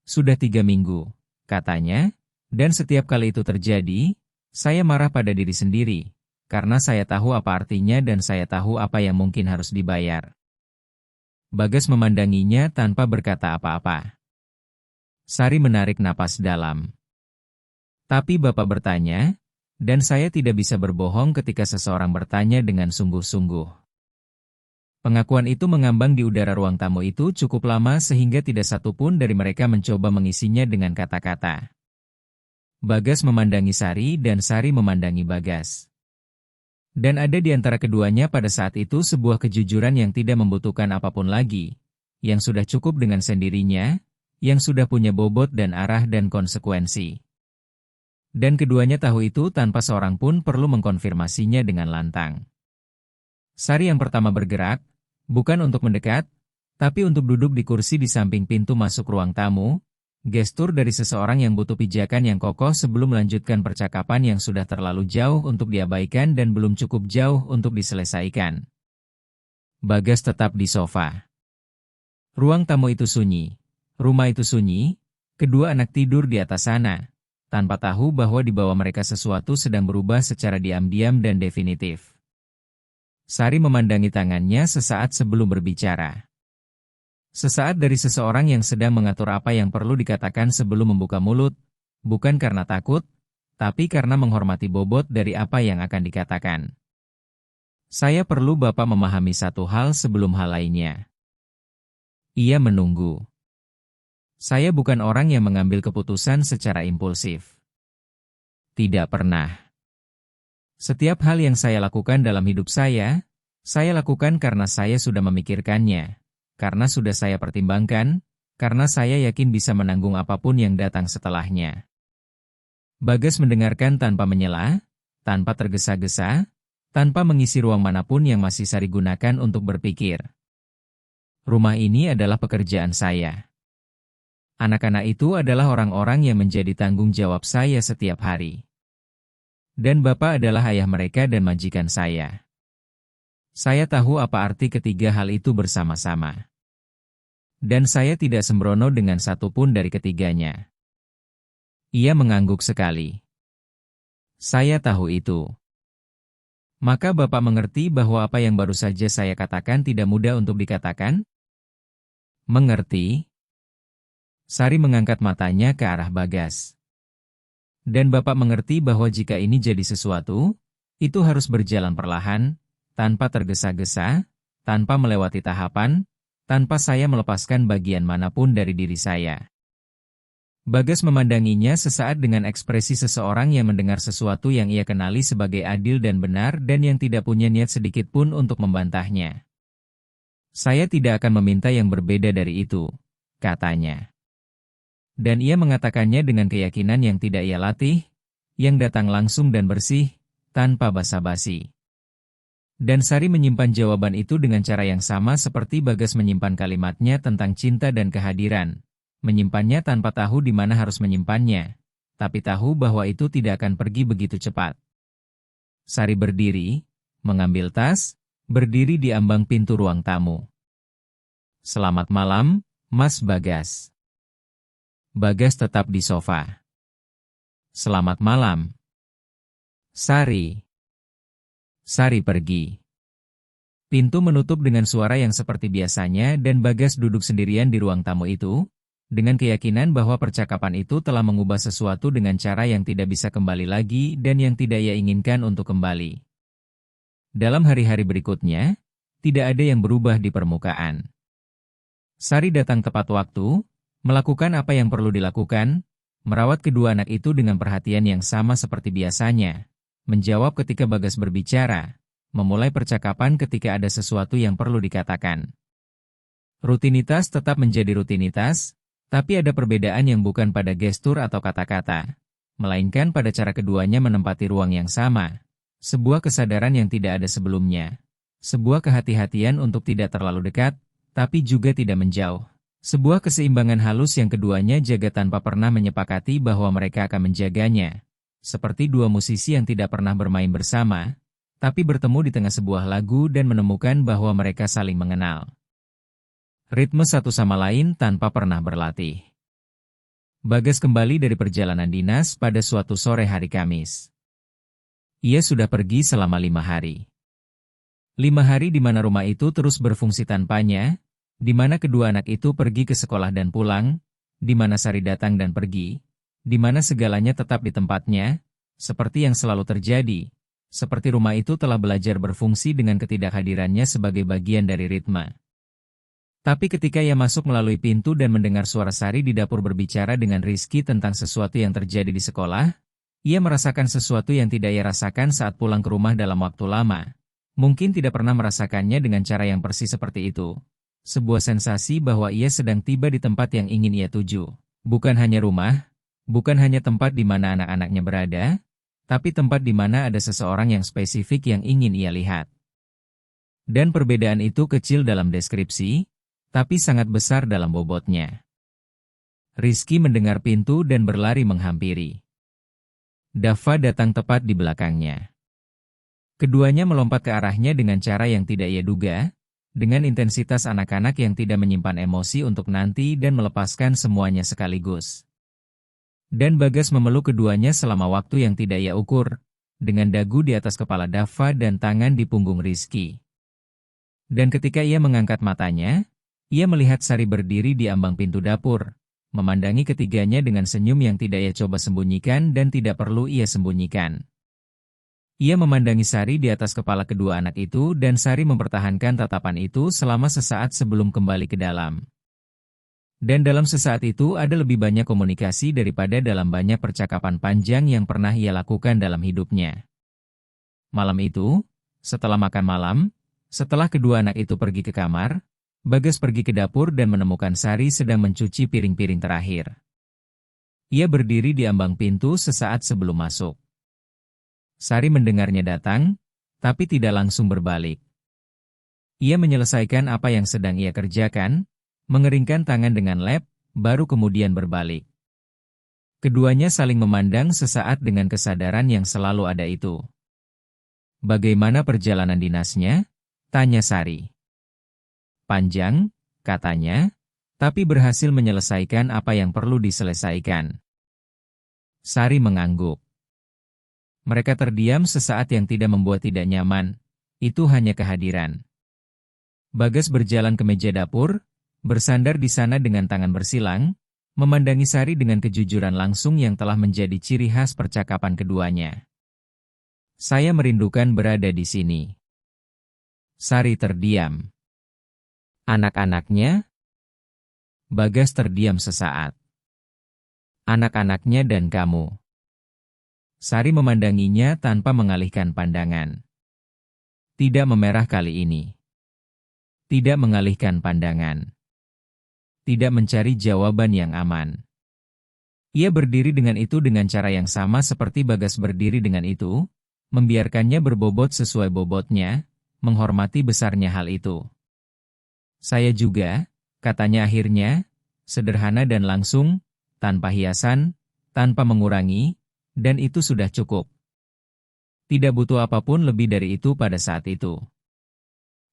Sudah 3 minggu, katanya, dan setiap kali itu terjadi, saya marah pada diri sendiri, karena saya tahu apa artinya dan saya tahu apa yang mungkin harus dibayar. Bagas memandanginya tanpa berkata apa-apa. Sari menarik napas dalam. Tapi Bapak bertanya, dan saya tidak bisa berbohong ketika seseorang bertanya dengan sungguh-sungguh. Pengakuan itu mengambang di udara ruang tamu itu cukup lama sehingga tidak satu pun dari mereka mencoba mengisinya dengan kata-kata. Bagas memandangi Sari dan Sari memandangi Bagas. Dan ada di antara keduanya pada saat itu sebuah kejujuran yang tidak membutuhkan apapun lagi, yang sudah cukup dengan sendirinya, yang sudah punya bobot dan arah dan konsekuensi. Dan keduanya tahu itu tanpa seorang pun perlu mengkonfirmasinya dengan lantang. Sari yang pertama bergerak, bukan untuk mendekat, tapi untuk duduk di kursi di samping pintu masuk ruang tamu, gestur dari seseorang yang butuh pijakan yang kokoh sebelum melanjutkan percakapan yang sudah terlalu jauh untuk diabaikan dan belum cukup jauh untuk diselesaikan. Bagas tetap di sofa. Ruang tamu itu sunyi, rumah itu sunyi, kedua anak tidur di atas sana, tanpa tahu bahwa di bawah mereka sesuatu sedang berubah secara diam-diam dan definitif. Sari memandangi tangannya sesaat sebelum berbicara. Sesaat dari seseorang yang sedang mengatur apa yang perlu dikatakan sebelum membuka mulut, bukan karena takut, tapi karena menghormati bobot dari apa yang akan dikatakan. Saya perlu Bapak memahami satu hal sebelum hal lainnya. Ia menunggu. Saya bukan orang yang mengambil keputusan secara impulsif. Tidak pernah. Setiap hal yang saya lakukan dalam hidup saya lakukan karena saya sudah memikirkannya. Karena sudah saya pertimbangkan, karena saya yakin bisa menanggung apapun yang datang setelahnya. Bagas mendengarkan tanpa menyela, tanpa tergesa-gesa, tanpa mengisi ruang manapun yang masih Sari gunakan untuk berpikir. Rumah ini adalah pekerjaan saya. Anak-anak itu adalah orang-orang yang menjadi tanggung jawab saya setiap hari. Dan Bapak adalah ayah mereka dan majikan saya. Saya tahu apa arti ketiga hal itu bersama-sama. Dan saya tidak sembrono dengan satu pun dari ketiganya. Ia mengangguk sekali. Saya tahu itu. Maka Bapak mengerti bahwa apa yang baru saja saya katakan tidak mudah untuk dikatakan? Mengerti? Sari mengangkat matanya ke arah Bagas. Dan Bapak mengerti bahwa jika ini jadi sesuatu, itu harus berjalan perlahan, tanpa tergesa-gesa, tanpa melewati tahapan, tanpa saya melepaskan bagian manapun dari diri saya. Bagas memandanginya sesaat dengan ekspresi seseorang yang mendengar sesuatu yang ia kenali sebagai adil dan benar dan yang tidak punya niat sedikit pun untuk membantahnya. Saya tidak akan meminta yang berbeda dari itu, katanya. Dan ia mengatakannya dengan keyakinan yang tidak ia latih, yang datang langsung dan bersih, tanpa basa-basi. Dan Sari menyimpan jawaban itu dengan cara yang sama seperti Bagas menyimpan kalimatnya tentang cinta dan kehadiran. Menyimpannya tanpa tahu di mana harus menyimpannya, tapi tahu bahwa itu tidak akan pergi begitu cepat. Sari berdiri, mengambil tas, berdiri di ambang pintu ruang tamu. Selamat malam, Mas Bagas. Bagas tetap di sofa. Selamat malam. Sari. Sari pergi. Pintu menutup dengan suara yang seperti biasanya dan Bagas duduk sendirian di ruang tamu itu, dengan keyakinan bahwa percakapan itu telah mengubah sesuatu dengan cara yang tidak bisa kembali lagi dan yang tidak ia inginkan untuk kembali. Dalam hari-hari berikutnya, tidak ada yang berubah di permukaan. Sari datang tepat waktu, melakukan apa yang perlu dilakukan, merawat kedua anak itu dengan perhatian yang sama seperti biasanya, menjawab ketika Bagas berbicara, memulai percakapan ketika ada sesuatu yang perlu dikatakan. Rutinitas tetap menjadi rutinitas, tapi ada perbedaan yang bukan pada gestur atau kata-kata, melainkan pada cara keduanya menempati ruang yang sama, sebuah kesadaran yang tidak ada sebelumnya, sebuah kehati-hatian untuk tidak terlalu dekat, tapi juga tidak menjauh, sebuah keseimbangan halus yang keduanya jaga tanpa pernah menyepakati bahwa mereka akan menjaganya, seperti dua musisi yang tidak pernah bermain bersama, tapi bertemu di tengah sebuah lagu dan menemukan bahwa mereka saling mengenal. Ritme satu sama lain tanpa pernah berlatih. Bagas kembali dari perjalanan dinas pada suatu sore hari Kamis. Ia sudah pergi selama 5 hari. 5 hari di mana rumah itu terus berfungsi tanpanya, di mana kedua anak itu pergi ke sekolah dan pulang, di mana Sari datang dan pergi, di mana segalanya tetap di tempatnya, seperti yang selalu terjadi, seperti rumah itu telah belajar berfungsi dengan ketidakhadirannya sebagai bagian dari ritme. Tapi ketika ia masuk melalui pintu dan mendengar suara Sari di dapur berbicara dengan Rizky tentang sesuatu yang terjadi di sekolah, ia merasakan sesuatu yang tidak ia rasakan saat pulang ke rumah dalam waktu lama. Mungkin tidak pernah merasakannya dengan cara yang persis seperti itu. Sebuah sensasi bahwa ia sedang tiba di tempat yang ingin ia tuju. Bukan hanya rumah, bukan hanya tempat di mana anak-anaknya berada, tapi tempat di mana ada seseorang yang spesifik yang ingin ia lihat. Dan perbedaan itu kecil dalam deskripsi, tapi sangat besar dalam bobotnya. Rizky mendengar pintu dan berlari menghampiri. Dava datang tepat di belakangnya. Keduanya melompat ke arahnya dengan cara yang tidak ia duga, dengan intensitas anak-anak yang tidak menyimpan emosi untuk nanti dan melepaskan semuanya sekaligus. Dan Bagas memeluk keduanya selama waktu yang tidak ia ukur, dengan dagu di atas kepala Dava dan tangan di punggung Rizky. Dan ketika ia mengangkat matanya, ia melihat Sari berdiri di ambang pintu dapur, memandangi ketiganya dengan senyum yang tidak ia coba sembunyikan dan tidak perlu ia sembunyikan. Ia memandangi Sari di atas kepala kedua anak itu dan Sari mempertahankan tatapan itu selama sesaat sebelum kembali ke dalam. Dan dalam sesaat itu ada lebih banyak komunikasi daripada dalam banyak percakapan panjang yang pernah ia lakukan dalam hidupnya. Malam itu, setelah makan malam, setelah kedua anak itu pergi ke kamar, Bagas pergi ke dapur dan menemukan Sari sedang mencuci piring-piring terakhir. Ia berdiri di ambang pintu sesaat sebelum masuk. Sari mendengarnya datang, tapi tidak langsung berbalik. Ia menyelesaikan apa yang sedang ia kerjakan, mengeringkan tangan dengan lap, baru kemudian berbalik. Keduanya saling memandang sesaat dengan kesadaran yang selalu ada itu. "Bagaimana perjalanan dinasnya?" tanya Sari. "Panjang," katanya, "tapi berhasil menyelesaikan apa yang perlu diselesaikan." Sari mengangguk. Mereka terdiam sesaat yang tidak membuat tidak nyaman, itu hanya kehadiran. Bagas berjalan ke meja dapur, bersandar di sana dengan tangan bersilang, memandangi Sari dengan kejujuran langsung yang telah menjadi ciri khas percakapan keduanya. "Saya merindukan berada di sini." Sari terdiam. "Anak-anaknya?" Bagas terdiam sesaat. "Anak-anaknya dan kamu." Sari memandanginya tanpa mengalihkan pandangan. Tidak memerah kali ini. Tidak mengalihkan pandangan. Tidak mencari jawaban yang aman. Ia berdiri dengan itu dengan cara yang sama seperti Bagas berdiri dengan itu, membiarkannya berbobot sesuai bobotnya, menghormati besarnya hal itu. "Saya juga," katanya akhirnya, sederhana dan langsung, tanpa hiasan, tanpa mengurangi, dan itu sudah cukup. Tidak butuh apapun lebih dari itu pada saat itu.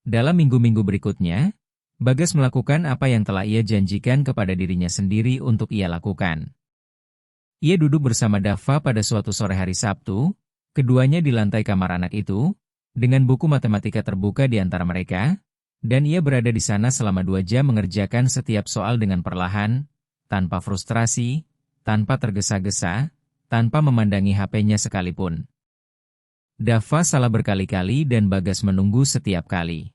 Dalam minggu-minggu berikutnya, Bagas melakukan apa yang telah ia janjikan kepada dirinya sendiri untuk ia lakukan. Ia duduk bersama Dava pada suatu sore hari Sabtu, keduanya di lantai kamar anak itu, dengan buku matematika terbuka di antara mereka, dan ia berada di sana selama 2 jam mengerjakan setiap soal dengan perlahan, tanpa frustrasi, tanpa tergesa-gesa, tanpa memandangi HP-nya sekalipun. Dava salah berkali-kali dan Bagas menunggu setiap kali.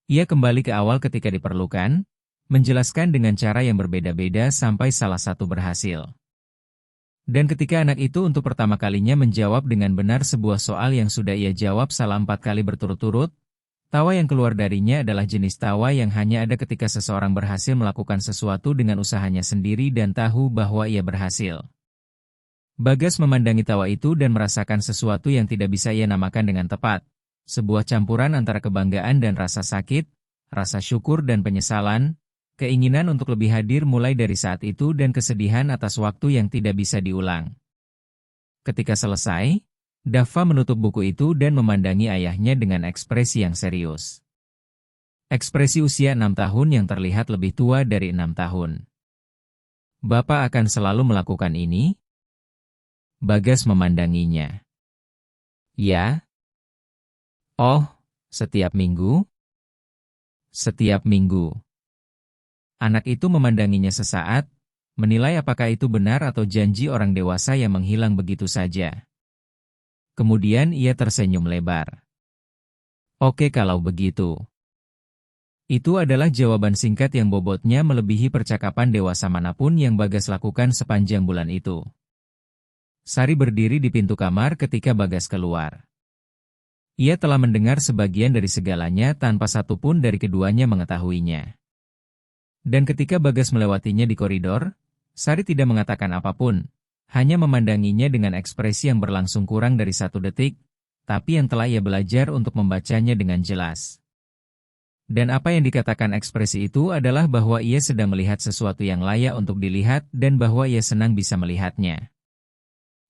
Ia kembali ke awal ketika diperlukan, menjelaskan dengan cara yang berbeda-beda sampai salah satu berhasil. Dan ketika anak itu untuk pertama kalinya menjawab dengan benar sebuah soal yang sudah ia jawab salah 4 kali berturut-turut, tawa yang keluar darinya adalah jenis tawa yang hanya ada ketika seseorang berhasil melakukan sesuatu dengan usahanya sendiri dan tahu bahwa ia berhasil. Bagas memandangi tawa itu dan merasakan sesuatu yang tidak bisa ia namakan dengan tepat. Sebuah campuran antara kebanggaan dan rasa sakit, rasa syukur dan penyesalan, keinginan untuk lebih hadir mulai dari saat itu dan kesedihan atas waktu yang tidak bisa diulang. Ketika selesai, Dava menutup buku itu dan memandangi ayahnya dengan ekspresi yang serius. Ekspresi usia 6 tahun yang terlihat lebih tua dari 6 tahun. "Bapak akan selalu melakukan ini?" Bagas memandanginya. "Ya." "Oh, setiap minggu?" "Setiap minggu." Anak itu memandanginya sesaat, menilai apakah itu benar atau janji orang dewasa yang menghilang begitu saja. Kemudian ia tersenyum lebar. Oke kalau begitu. Itu adalah jawaban singkat yang bobotnya melebihi percakapan dewasa manapun yang Bagas lakukan sepanjang bulan itu. Sari berdiri di pintu kamar ketika Bagas keluar. Ia telah mendengar sebagian dari segalanya tanpa satupun dari keduanya mengetahuinya. Dan ketika Bagas melewatinya di koridor, Sari tidak mengatakan apapun, hanya memandanginya dengan ekspresi yang berlangsung kurang dari 1 detik, tapi yang telah ia belajar untuk membacanya dengan jelas. Dan apa yang dikatakan ekspresi itu adalah bahwa ia sedang melihat sesuatu yang layak untuk dilihat dan bahwa ia senang bisa melihatnya.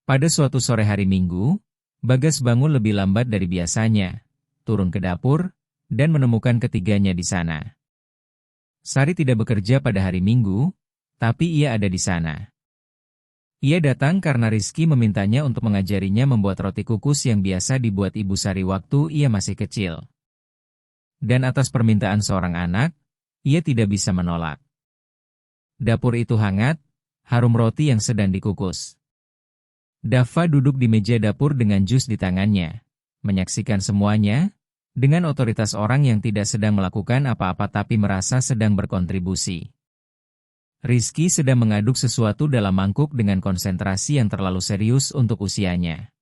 Pada suatu sore hari Minggu, Bagas bangun lebih lambat dari biasanya, turun ke dapur, dan menemukan ketiganya di sana. Sari tidak bekerja pada hari Minggu, tapi ia ada di sana. Ia datang karena Rizky memintanya untuk mengajarinya membuat roti kukus yang biasa dibuat Ibu Sari waktu ia masih kecil. Dan atas permintaan seorang anak, ia tidak bisa menolak. Dapur itu hangat, harum roti yang sedang dikukus. Dava duduk di meja dapur dengan jus di tangannya, menyaksikan semuanya, dengan otoritas orang yang tidak sedang melakukan apa-apa tapi merasa sedang berkontribusi. Rizky sedang mengaduk sesuatu dalam mangkuk dengan konsentrasi yang terlalu serius untuk usianya.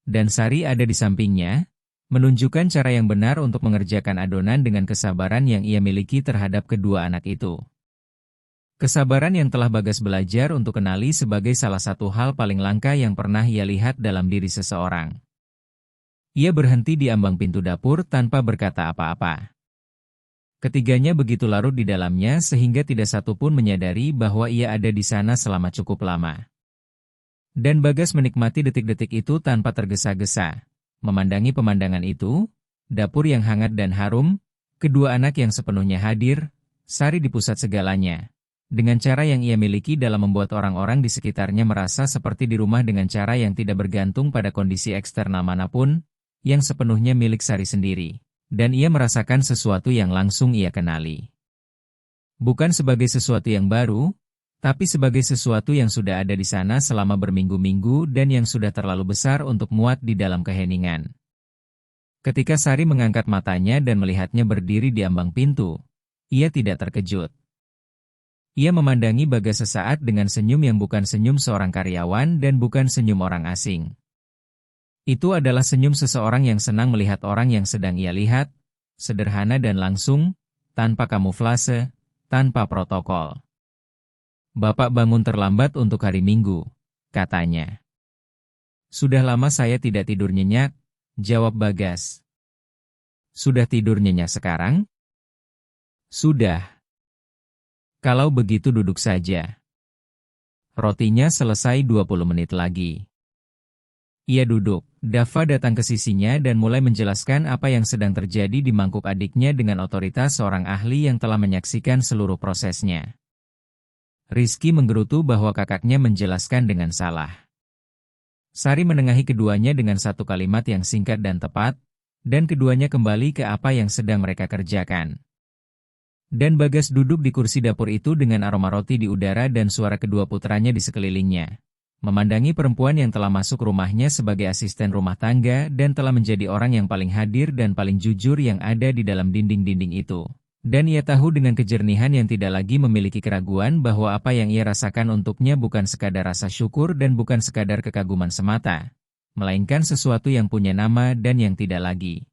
Dan Sari ada di sampingnya, menunjukkan cara yang benar untuk mengerjakan adonan dengan kesabaran yang ia miliki terhadap kedua anak itu. Kesabaran yang telah Bagas belajar untuk kenali sebagai salah satu hal paling langka yang pernah ia lihat dalam diri seseorang. Ia berhenti di ambang pintu dapur tanpa berkata apa-apa. Ketiganya begitu larut di dalamnya sehingga tidak satu pun menyadari bahwa ia ada di sana selama cukup lama. Dan Bagas menikmati detik-detik itu tanpa tergesa-gesa. Memandangi pemandangan itu, dapur yang hangat dan harum, kedua anak yang sepenuhnya hadir, Sari di pusat segalanya. Dengan cara yang ia miliki dalam membuat orang-orang di sekitarnya merasa seperti di rumah dengan cara yang tidak bergantung pada kondisi eksternal manapun, yang sepenuhnya milik Sari sendiri. Dan ia merasakan sesuatu yang langsung ia kenali. Bukan sebagai sesuatu yang baru, tapi sebagai sesuatu yang sudah ada di sana selama berminggu-minggu dan yang sudah terlalu besar untuk muat di dalam keheningan. Ketika Sari mengangkat matanya dan melihatnya berdiri di ambang pintu, ia tidak terkejut. Ia memandangi Bagas sesaat dengan senyum yang bukan senyum seorang karyawan dan bukan senyum orang asing. Itu adalah senyum seseorang yang senang melihat orang yang sedang ia lihat, sederhana dan langsung, tanpa kamuflase, tanpa protokol. Bapak bangun terlambat untuk hari Minggu, katanya. Sudah lama saya tidak tidur nyenyak, jawab Bagas. Sudah tidur nyenyak sekarang? Sudah. Kalau begitu duduk saja. Rotinya selesai 20 menit lagi. Ia duduk, Dava datang ke sisinya dan mulai menjelaskan apa yang sedang terjadi di mangkuk adiknya dengan otoritas seorang ahli yang telah menyaksikan seluruh prosesnya. Rizky menggerutu bahwa kakaknya menjelaskan dengan salah. Sari menengahi keduanya dengan satu kalimat yang singkat dan tepat, dan keduanya kembali ke apa yang sedang mereka kerjakan. Dan Bagas duduk di kursi dapur itu dengan aroma roti di udara dan suara kedua putranya di sekelilingnya. Memandangi perempuan yang telah masuk rumahnya sebagai asisten rumah tangga dan telah menjadi orang yang paling hadir dan paling jujur yang ada di dalam dinding-dinding itu. Dan ia tahu dengan kejernihan yang tidak lagi memiliki keraguan bahwa apa yang ia rasakan untuknya bukan sekadar rasa syukur dan bukan sekadar kekaguman semata, melainkan sesuatu yang punya nama dan yang tidak lagi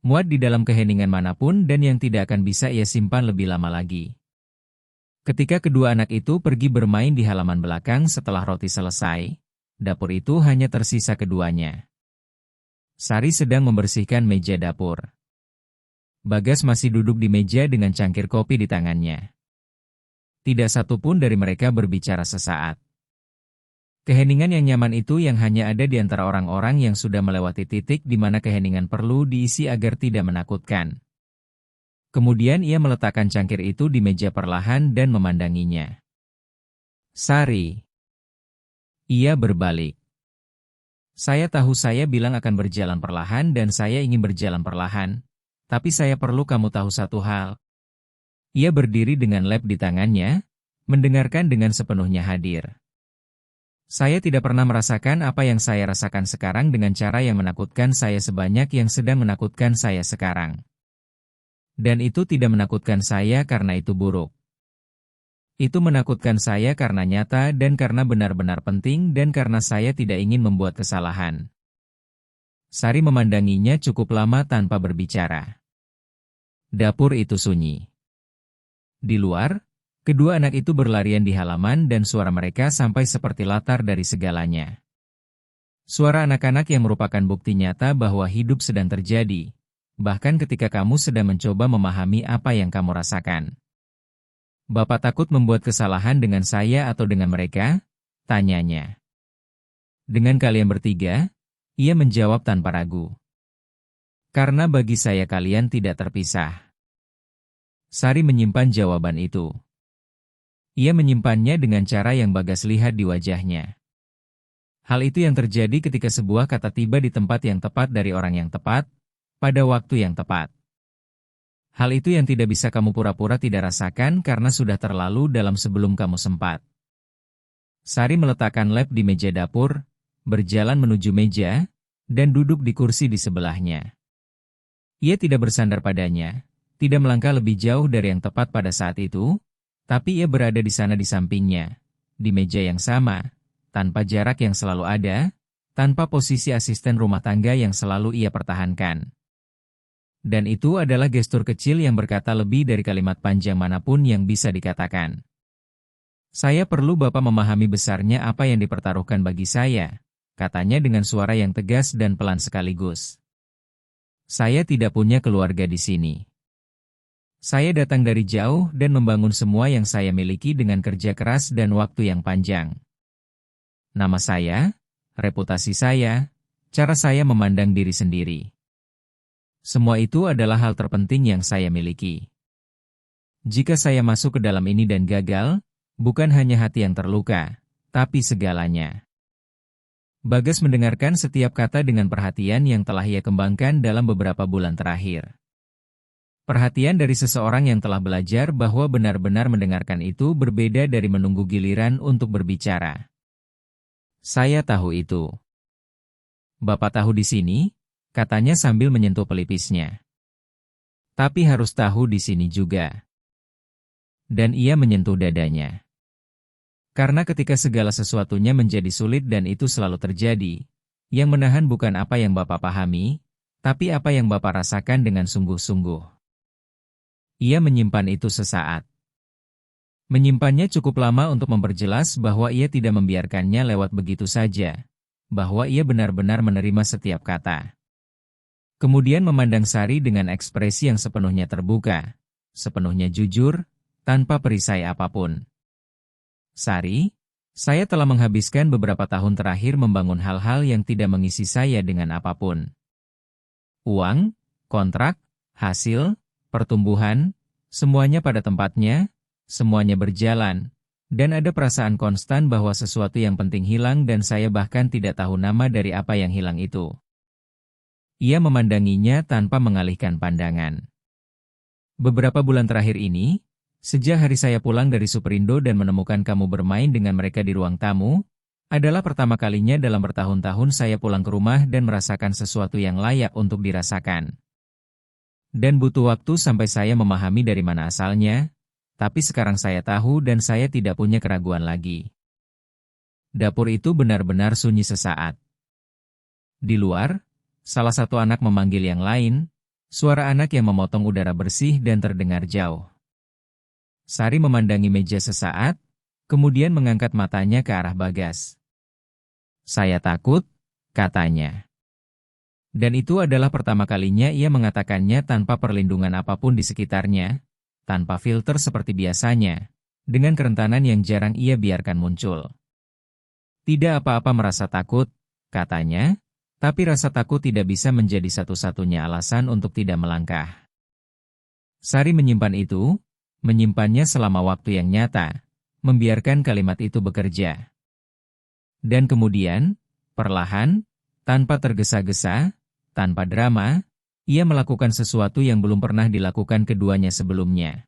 muat di dalam keheningan manapun dan yang tidak akan bisa ia simpan lebih lama lagi. Ketika kedua anak itu pergi bermain di halaman belakang setelah roti selesai, dapur itu hanya tersisa keduanya. Sari sedang membersihkan meja dapur. Bagas masih duduk di meja dengan cangkir kopi di tangannya. Tidak satu pun dari mereka berbicara sesaat. Keheningan yang nyaman itu yang hanya ada di antara orang-orang yang sudah melewati titik di mana keheningan perlu diisi agar tidak menakutkan. Kemudian ia meletakkan cangkir itu di meja perlahan dan memandanginya. Sari. Ia berbalik. Saya tahu saya bilang akan berjalan perlahan dan saya ingin berjalan perlahan, tapi saya perlu kamu tahu satu hal. Ia berdiri dengan lap di tangannya, mendengarkan dengan sepenuhnya hadir. Saya tidak pernah merasakan apa yang saya rasakan sekarang dengan cara yang menakutkan saya sebanyak yang sedang menakutkan saya sekarang. Dan itu tidak menakutkan saya karena itu buruk. Itu menakutkan saya karena nyata dan karena benar-benar penting dan karena saya tidak ingin membuat kesalahan. Sari memandanginya cukup lama tanpa berbicara. Dapur itu sunyi. Di luar, kedua anak itu berlarian di halaman dan suara mereka sampai seperti latar dari segalanya. Suara anak-anak yang merupakan bukti nyata bahwa hidup sedang terjadi, bahkan ketika kamu sedang mencoba memahami apa yang kamu rasakan. Bapak takut membuat kesalahan dengan saya atau dengan mereka? Tanyanya. Dengan kalian bertiga? Ia menjawab tanpa ragu. Karena bagi saya kalian tidak terpisah. Sari menyimpan jawaban itu. Ia menyimpannya dengan cara yang Bagas lihat di wajahnya. Hal itu yang terjadi ketika sebuah kata tiba di tempat yang tepat dari orang yang tepat, pada waktu yang tepat. Hal itu yang tidak bisa kamu pura-pura tidak rasakan karena sudah terlalu dalam sebelum kamu sempat. Sari meletakkan lap di meja dapur, berjalan menuju meja, dan duduk di kursi di sebelahnya. Ia tidak bersandar padanya, tidak melangkah lebih jauh dari yang tepat pada saat itu, tapi ia berada di sana di sampingnya, di meja yang sama, tanpa jarak yang selalu ada, tanpa posisi asisten rumah tangga yang selalu ia pertahankan. Dan itu adalah gestur kecil yang berkata lebih dari kalimat panjang manapun yang bisa dikatakan. Saya perlu Bapak memahami besarnya apa yang dipertaruhkan bagi saya, katanya dengan suara yang tegas dan pelan sekaligus. Saya tidak punya keluarga di sini. Saya datang dari jauh dan membangun semua yang saya miliki dengan kerja keras dan waktu yang panjang. Nama saya, reputasi saya, cara saya memandang diri sendiri. Semua itu adalah hal terpenting yang saya miliki. Jika saya masuk ke dalam ini dan gagal, bukan hanya hati yang terluka, tapi segalanya. Bagas mendengarkan setiap kata dengan perhatian yang telah ia kembangkan dalam beberapa bulan terakhir. Perhatian dari seseorang yang telah belajar bahwa benar-benar mendengarkan itu berbeda dari menunggu giliran untuk berbicara. Saya tahu itu. Bapak tahu di sini, katanya sambil menyentuh pelipisnya. Tapi harus tahu di sini juga. Dan ia menyentuh dadanya. Karena ketika segala sesuatunya menjadi sulit dan itu selalu terjadi, yang menahan bukan apa yang Bapak pahami, tapi apa yang Bapak rasakan dengan sungguh-sungguh. Ia menyimpan itu sesaat. Menyimpannya cukup lama untuk memperjelas bahwa ia tidak membiarkannya lewat begitu saja, bahwa ia benar-benar menerima setiap kata. Kemudian memandang Sari dengan ekspresi yang sepenuhnya terbuka, sepenuhnya jujur, tanpa perisai apapun. Sari, saya telah menghabiskan beberapa tahun terakhir membangun hal-hal yang tidak mengisi saya dengan apapun. Uang, kontrak, hasil, pertumbuhan, semuanya pada tempatnya, semuanya berjalan, dan ada perasaan konstan bahwa sesuatu yang penting hilang dan saya bahkan tidak tahu nama dari apa yang hilang itu. Ia memandanginya tanpa mengalihkan pandangan. Beberapa bulan terakhir ini, sejak hari saya pulang dari Superindo dan menemukan kamu bermain dengan mereka di ruang tamu, adalah pertama kalinya dalam bertahun-tahun saya pulang ke rumah dan merasakan sesuatu yang layak untuk dirasakan. Dan butuh waktu sampai saya memahami dari mana asalnya, tapi sekarang saya tahu dan saya tidak punya keraguan lagi. Dapur itu benar-benar sunyi sesaat. Di luar, salah satu anak memanggil yang lain, suara anak yang memotong udara bersih dan terdengar jauh. Sari memandangi meja sesaat, kemudian mengangkat matanya ke arah Bagas. Saya takut, katanya. Dan itu adalah pertama kalinya ia mengatakannya tanpa perlindungan apapun di sekitarnya, tanpa filter seperti biasanya, dengan kerentanan yang jarang ia biarkan muncul. Tidak apa-apa merasa takut, katanya, tapi rasa takut tidak bisa menjadi satu-satunya alasan untuk tidak melangkah. Sari menyimpan itu, menyimpannya selama waktu yang nyata, membiarkan kalimat itu bekerja. Dan kemudian, perlahan, tanpa tergesa-gesa, tanpa drama, ia melakukan sesuatu yang belum pernah dilakukan keduanya sebelumnya.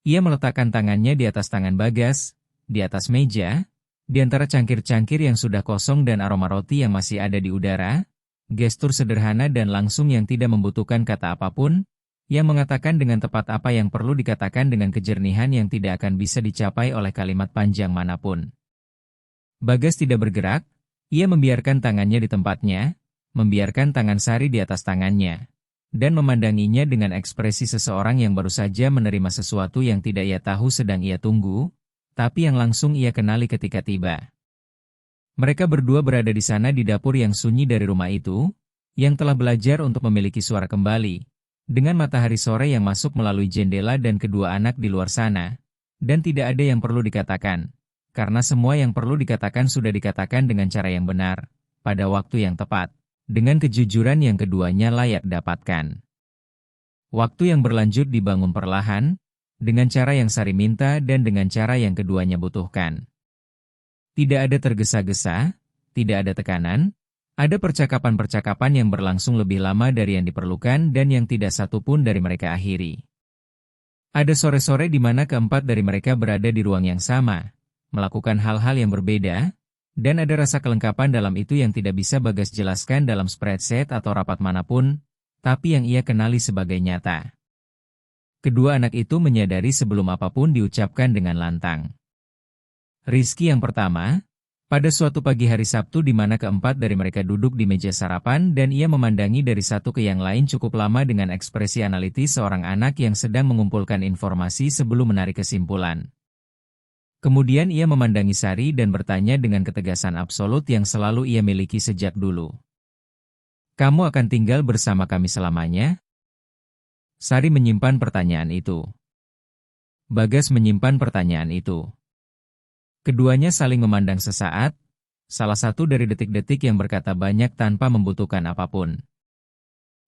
Ia meletakkan tangannya di atas tangan Bagas, di atas meja, di antara cangkir-cangkir yang sudah kosong dan aroma roti yang masih ada di udara, gestur sederhana dan langsung yang tidak membutuhkan kata apapun, yang mengatakan dengan tepat apa yang perlu dikatakan dengan kejernihan yang tidak akan bisa dicapai oleh kalimat panjang manapun. Bagas tidak bergerak, ia membiarkan tangannya di tempatnya, membiarkan tangan Sari di atas tangannya, dan memandanginya dengan ekspresi seseorang yang baru saja menerima sesuatu yang tidak ia tahu sedang ia tunggu, tapi yang langsung ia kenali ketika tiba. Mereka berdua berada di sana di dapur yang sunyi dari rumah itu, yang telah belajar untuk memiliki suara kembali, dengan matahari sore yang masuk melalui jendela dan kedua anak di luar sana, dan tidak ada yang perlu dikatakan. Karena semua yang perlu dikatakan sudah dikatakan dengan cara yang benar, pada waktu yang tepat, dengan kejujuran yang keduanya layak dapatkan. Waktu yang berlanjut dibangun perlahan, dengan cara yang Sari minta dan dengan cara yang keduanya butuhkan. Tidak ada tergesa-gesa, tidak ada tekanan, ada percakapan-percakapan yang berlangsung lebih lama dari yang diperlukan dan yang tidak satu pun dari mereka akhiri. Ada sore-sore di mana keempat dari mereka berada di ruang yang sama, melakukan hal-hal yang berbeda, dan ada rasa kelengkapan dalam itu yang tidak bisa Bagas jelaskan dalam spreadsheet atau rapat manapun, tapi yang ia kenali sebagai nyata. Kedua anak itu menyadari sebelum apapun diucapkan dengan lantang. Rizky yang pertama, pada suatu pagi hari Sabtu di mana keempat dari mereka duduk di meja sarapan dan ia memandangi dari satu ke yang lain cukup lama dengan ekspresi analitis seorang anak yang sedang mengumpulkan informasi sebelum menarik kesimpulan. Kemudian ia memandangi Sari dan bertanya dengan ketegasan absolut yang selalu ia miliki sejak dulu. "Kamu akan tinggal bersama kami selamanya?" Sari menyimpan pertanyaan itu. Bagas menyimpan pertanyaan itu. Keduanya saling memandang sesaat, salah satu dari detik-detik yang berkata banyak tanpa membutuhkan apapun.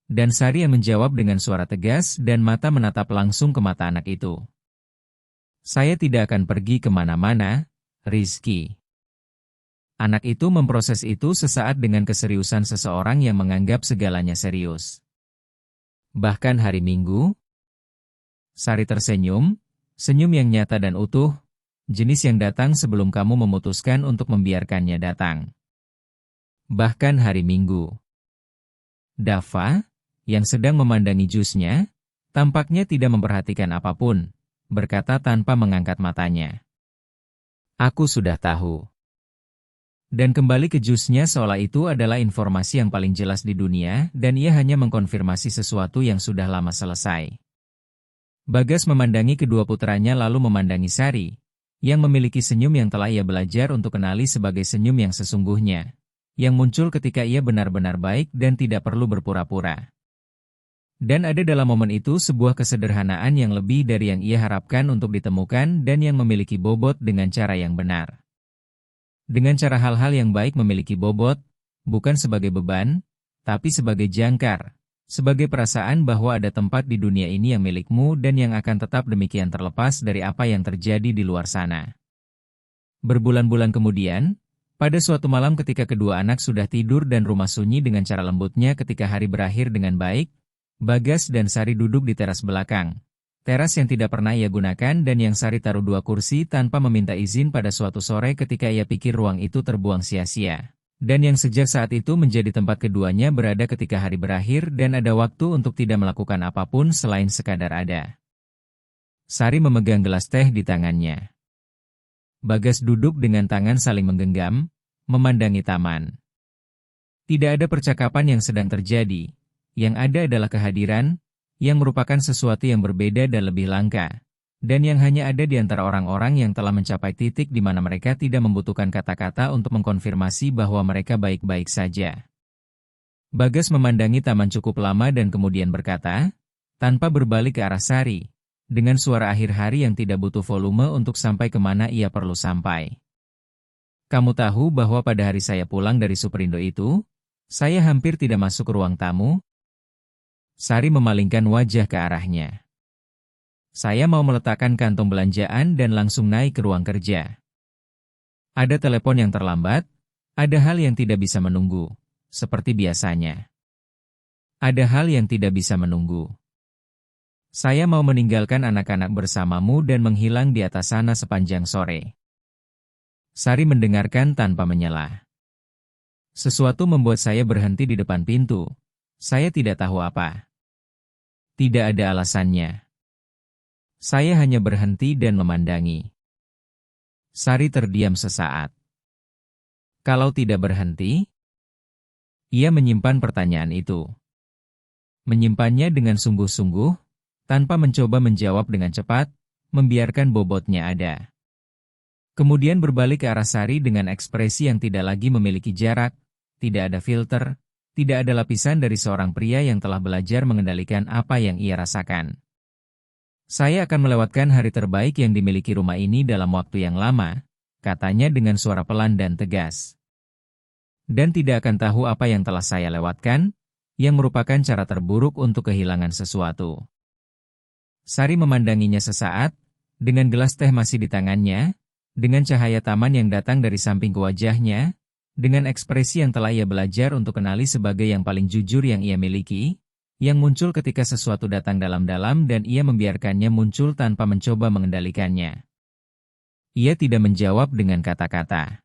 Dan Sari yang menjawab dengan suara tegas dan mata menatap langsung ke mata anak itu. "Saya tidak akan pergi kemana-mana, Rizky." Anak itu memproses itu sesaat dengan keseriusan seseorang yang menganggap segalanya serius. "Bahkan hari Minggu?" Sari tersenyum, senyum yang nyata dan utuh, jenis yang datang sebelum kamu memutuskan untuk membiarkannya datang. "Bahkan hari Minggu." Dava, yang sedang memandangi jusnya, tampaknya tidak memperhatikan apapun, berkata tanpa mengangkat matanya. "Aku sudah tahu." Dan kembali ke jusnya seolah itu adalah informasi yang paling jelas di dunia dan ia hanya mengkonfirmasi sesuatu yang sudah lama selesai. Bagas memandangi kedua putranya lalu memandangi Sari, yang memiliki senyum yang telah ia belajar untuk kenali sebagai senyum yang sesungguhnya, yang muncul ketika ia benar-benar baik dan tidak perlu berpura-pura. Dan ada dalam momen itu sebuah kesederhanaan yang lebih dari yang ia harapkan untuk ditemukan dan yang memiliki bobot dengan cara yang benar. Dengan cara hal-hal yang baik memiliki bobot, bukan sebagai beban, tapi sebagai jangkar, sebagai perasaan bahwa ada tempat di dunia ini yang milikmu dan yang akan tetap demikian terlepas dari apa yang terjadi di luar sana. Berbulan-bulan kemudian, pada suatu malam ketika kedua anak sudah tidur dan rumah sunyi dengan cara lembutnya ketika hari berakhir dengan baik, Bagas dan Sari duduk di teras belakang. Teras yang tidak pernah ia gunakan dan yang Sari taruh 2 kursi tanpa meminta izin pada suatu sore ketika ia pikir ruang itu terbuang sia-sia. Dan yang sejak saat itu menjadi tempat keduanya berada ketika hari berakhir dan ada waktu untuk tidak melakukan apapun selain sekadar ada. Sari memegang gelas teh di tangannya. Bagas duduk dengan tangan saling menggenggam, memandangi taman. Tidak ada percakapan yang sedang terjadi. Yang ada adalah kehadiran, yang merupakan sesuatu yang berbeda dan lebih langka, dan yang hanya ada di antara orang-orang yang telah mencapai titik di mana mereka tidak membutuhkan kata-kata untuk mengkonfirmasi bahwa mereka baik-baik saja. Bagas memandangi taman cukup lama dan kemudian berkata, tanpa berbalik ke arah Sari, dengan suara akhir hari yang tidak butuh volume untuk sampai kemana ia perlu sampai. "Kamu tahu bahwa pada hari saya pulang dari Superindo itu, saya hampir tidak masuk ke ruang tamu?" Sari memalingkan wajah ke arahnya. "Saya mau meletakkan kantong belanjaan dan langsung naik ke ruang kerja. Ada telepon yang terlambat, ada hal yang tidak bisa menunggu, seperti biasanya. Ada hal yang tidak bisa menunggu." Saya mau meninggalkan anak-anak bersamamu dan menghilang di atas sana sepanjang sore. Sari mendengarkan tanpa menyelah. Sesuatu membuat saya berhenti di depan pintu. Saya tidak tahu apa. Tidak ada alasannya. Saya hanya berhenti dan memandangi. Sari terdiam sesaat. Kalau tidak berhenti? Ia menyimpan pertanyaan itu. Menyimpannya dengan sungguh-sungguh, tanpa mencoba menjawab dengan cepat, membiarkan bobotnya ada. Kemudian berbalik ke arah Sari dengan ekspresi yang tidak lagi memiliki jarak, tidak ada filter, tidak ada lapisan dari seorang pria yang telah belajar mengendalikan apa yang ia rasakan. Saya akan melewatkan hari terbaik yang dimiliki rumah ini dalam waktu yang lama, katanya dengan suara pelan dan tegas. Dan tidak akan tahu apa yang telah saya lewatkan, yang merupakan cara terburuk untuk kehilangan sesuatu. Sari memandanginya sesaat, dengan gelas teh masih di tangannya, dengan cahaya taman yang datang dari samping ke wajahnya, dengan ekspresi yang telah ia belajar untuk kenali sebagai yang paling jujur yang ia miliki, yang muncul ketika sesuatu datang dalam-dalam dan ia membiarkannya muncul tanpa mencoba mengendalikannya. Ia tidak menjawab dengan kata-kata.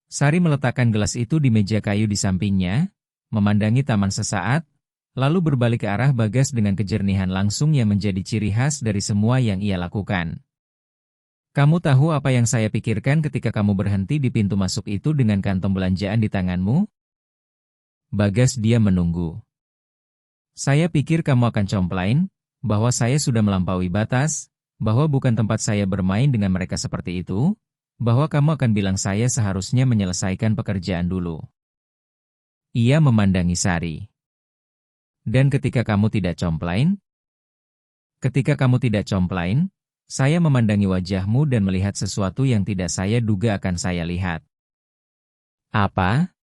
Sari meletakkan gelas itu di meja kayu di sampingnya, memandangi taman sesaat, lalu berbalik ke arah Bagas dengan kejernihan langsung yang menjadi ciri khas dari semua yang ia lakukan. Kamu tahu apa yang saya pikirkan ketika kamu berhenti di pintu masuk itu dengan kantong belanjaan di tanganmu? Bagas diam menunggu. Saya pikir kamu akan complain, bahwa saya sudah melampaui batas, bahwa bukan tempat saya bermain dengan mereka seperti itu, bahwa kamu akan bilang saya seharusnya menyelesaikan pekerjaan dulu. Ia memandangi Sari. Dan ketika kamu tidak complain? Ketika kamu tidak complain, saya memandangi wajahmu dan melihat sesuatu yang tidak saya duga akan saya lihat. Apa?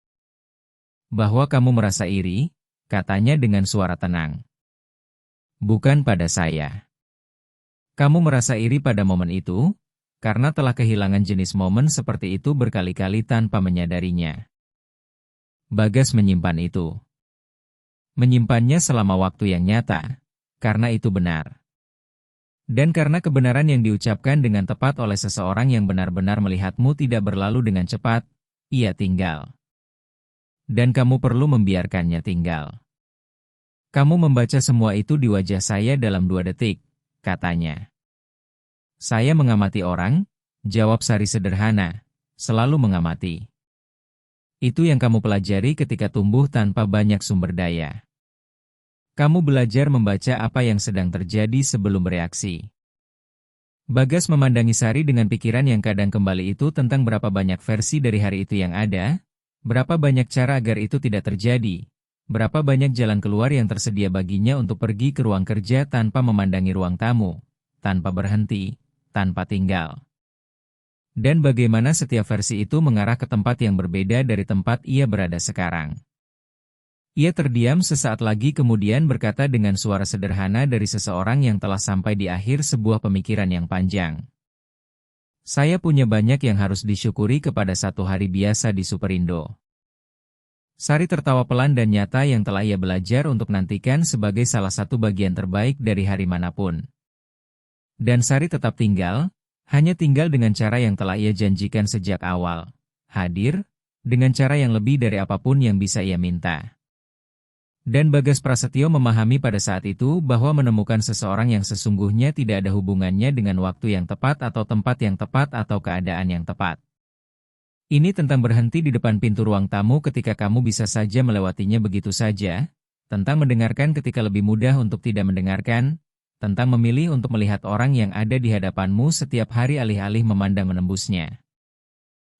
Bahwa kamu merasa iri, katanya dengan suara tenang. Bukan pada saya. Kamu merasa iri pada momen itu, karena telah kehilangan jenis momen seperti itu berkali-kali tanpa menyadarinya. Bagas menyimpan itu. Menyimpannya selama waktu yang nyata, karena itu benar. Dan karena kebenaran yang diucapkan dengan tepat oleh seseorang yang benar-benar melihatmu tidak berlalu dengan cepat, ia tinggal. Dan kamu perlu membiarkannya tinggal. Kamu membaca semua itu di wajah saya dalam 2 detik, katanya. Saya mengamati orang, jawab Sari sederhana, selalu mengamati. Itu yang kamu pelajari ketika tumbuh tanpa banyak sumber daya. Kamu belajar membaca apa yang sedang terjadi sebelum bereaksi. Bagas memandangi Sari dengan pikiran yang kadang kembali itu tentang berapa banyak versi dari hari itu yang ada, berapa banyak cara agar itu tidak terjadi, berapa banyak jalan keluar yang tersedia baginya untuk pergi ke ruang kerja tanpa memandangi ruang tamu, tanpa berhenti, tanpa tinggal. Dan bagaimana setiap versi itu mengarah ke tempat yang berbeda dari tempat ia berada sekarang. Ia terdiam sesaat lagi kemudian berkata dengan suara sederhana dari seseorang yang telah sampai di akhir sebuah pemikiran yang panjang. Saya punya banyak yang harus disyukuri kepada satu hari biasa di Superindo. Sari tertawa pelan dan nyata yang telah ia belajar untuk nantikan sebagai salah satu bagian terbaik dari hari manapun. Dan Sari tetap tinggal, hanya tinggal dengan cara yang telah ia janjikan sejak awal. Hadir, dengan cara yang lebih dari apapun yang bisa ia minta. Dan Bagas Prasetyo memahami pada saat itu bahwa menemukan seseorang yang sesungguhnya tidak ada hubungannya dengan waktu yang tepat atau tempat yang tepat atau keadaan yang tepat. Ini tentang berhenti di depan pintu ruang tamu ketika kamu bisa saja melewatinya begitu saja, tentang mendengarkan ketika lebih mudah untuk tidak mendengarkan, tentang memilih untuk melihat orang yang ada di hadapanmu setiap hari alih-alih memandang menembusnya.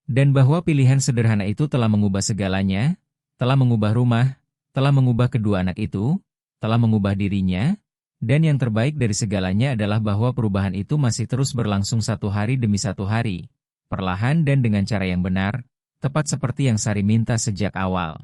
Dan bahwa pilihan sederhana itu telah mengubah segalanya, telah mengubah rumah, telah mengubah kedua anak itu, telah mengubah dirinya, dan yang terbaik dari segalanya adalah bahwa perubahan itu masih terus berlangsung satu hari demi satu hari, perlahan dan dengan cara yang benar, tepat seperti yang Sari minta sejak awal.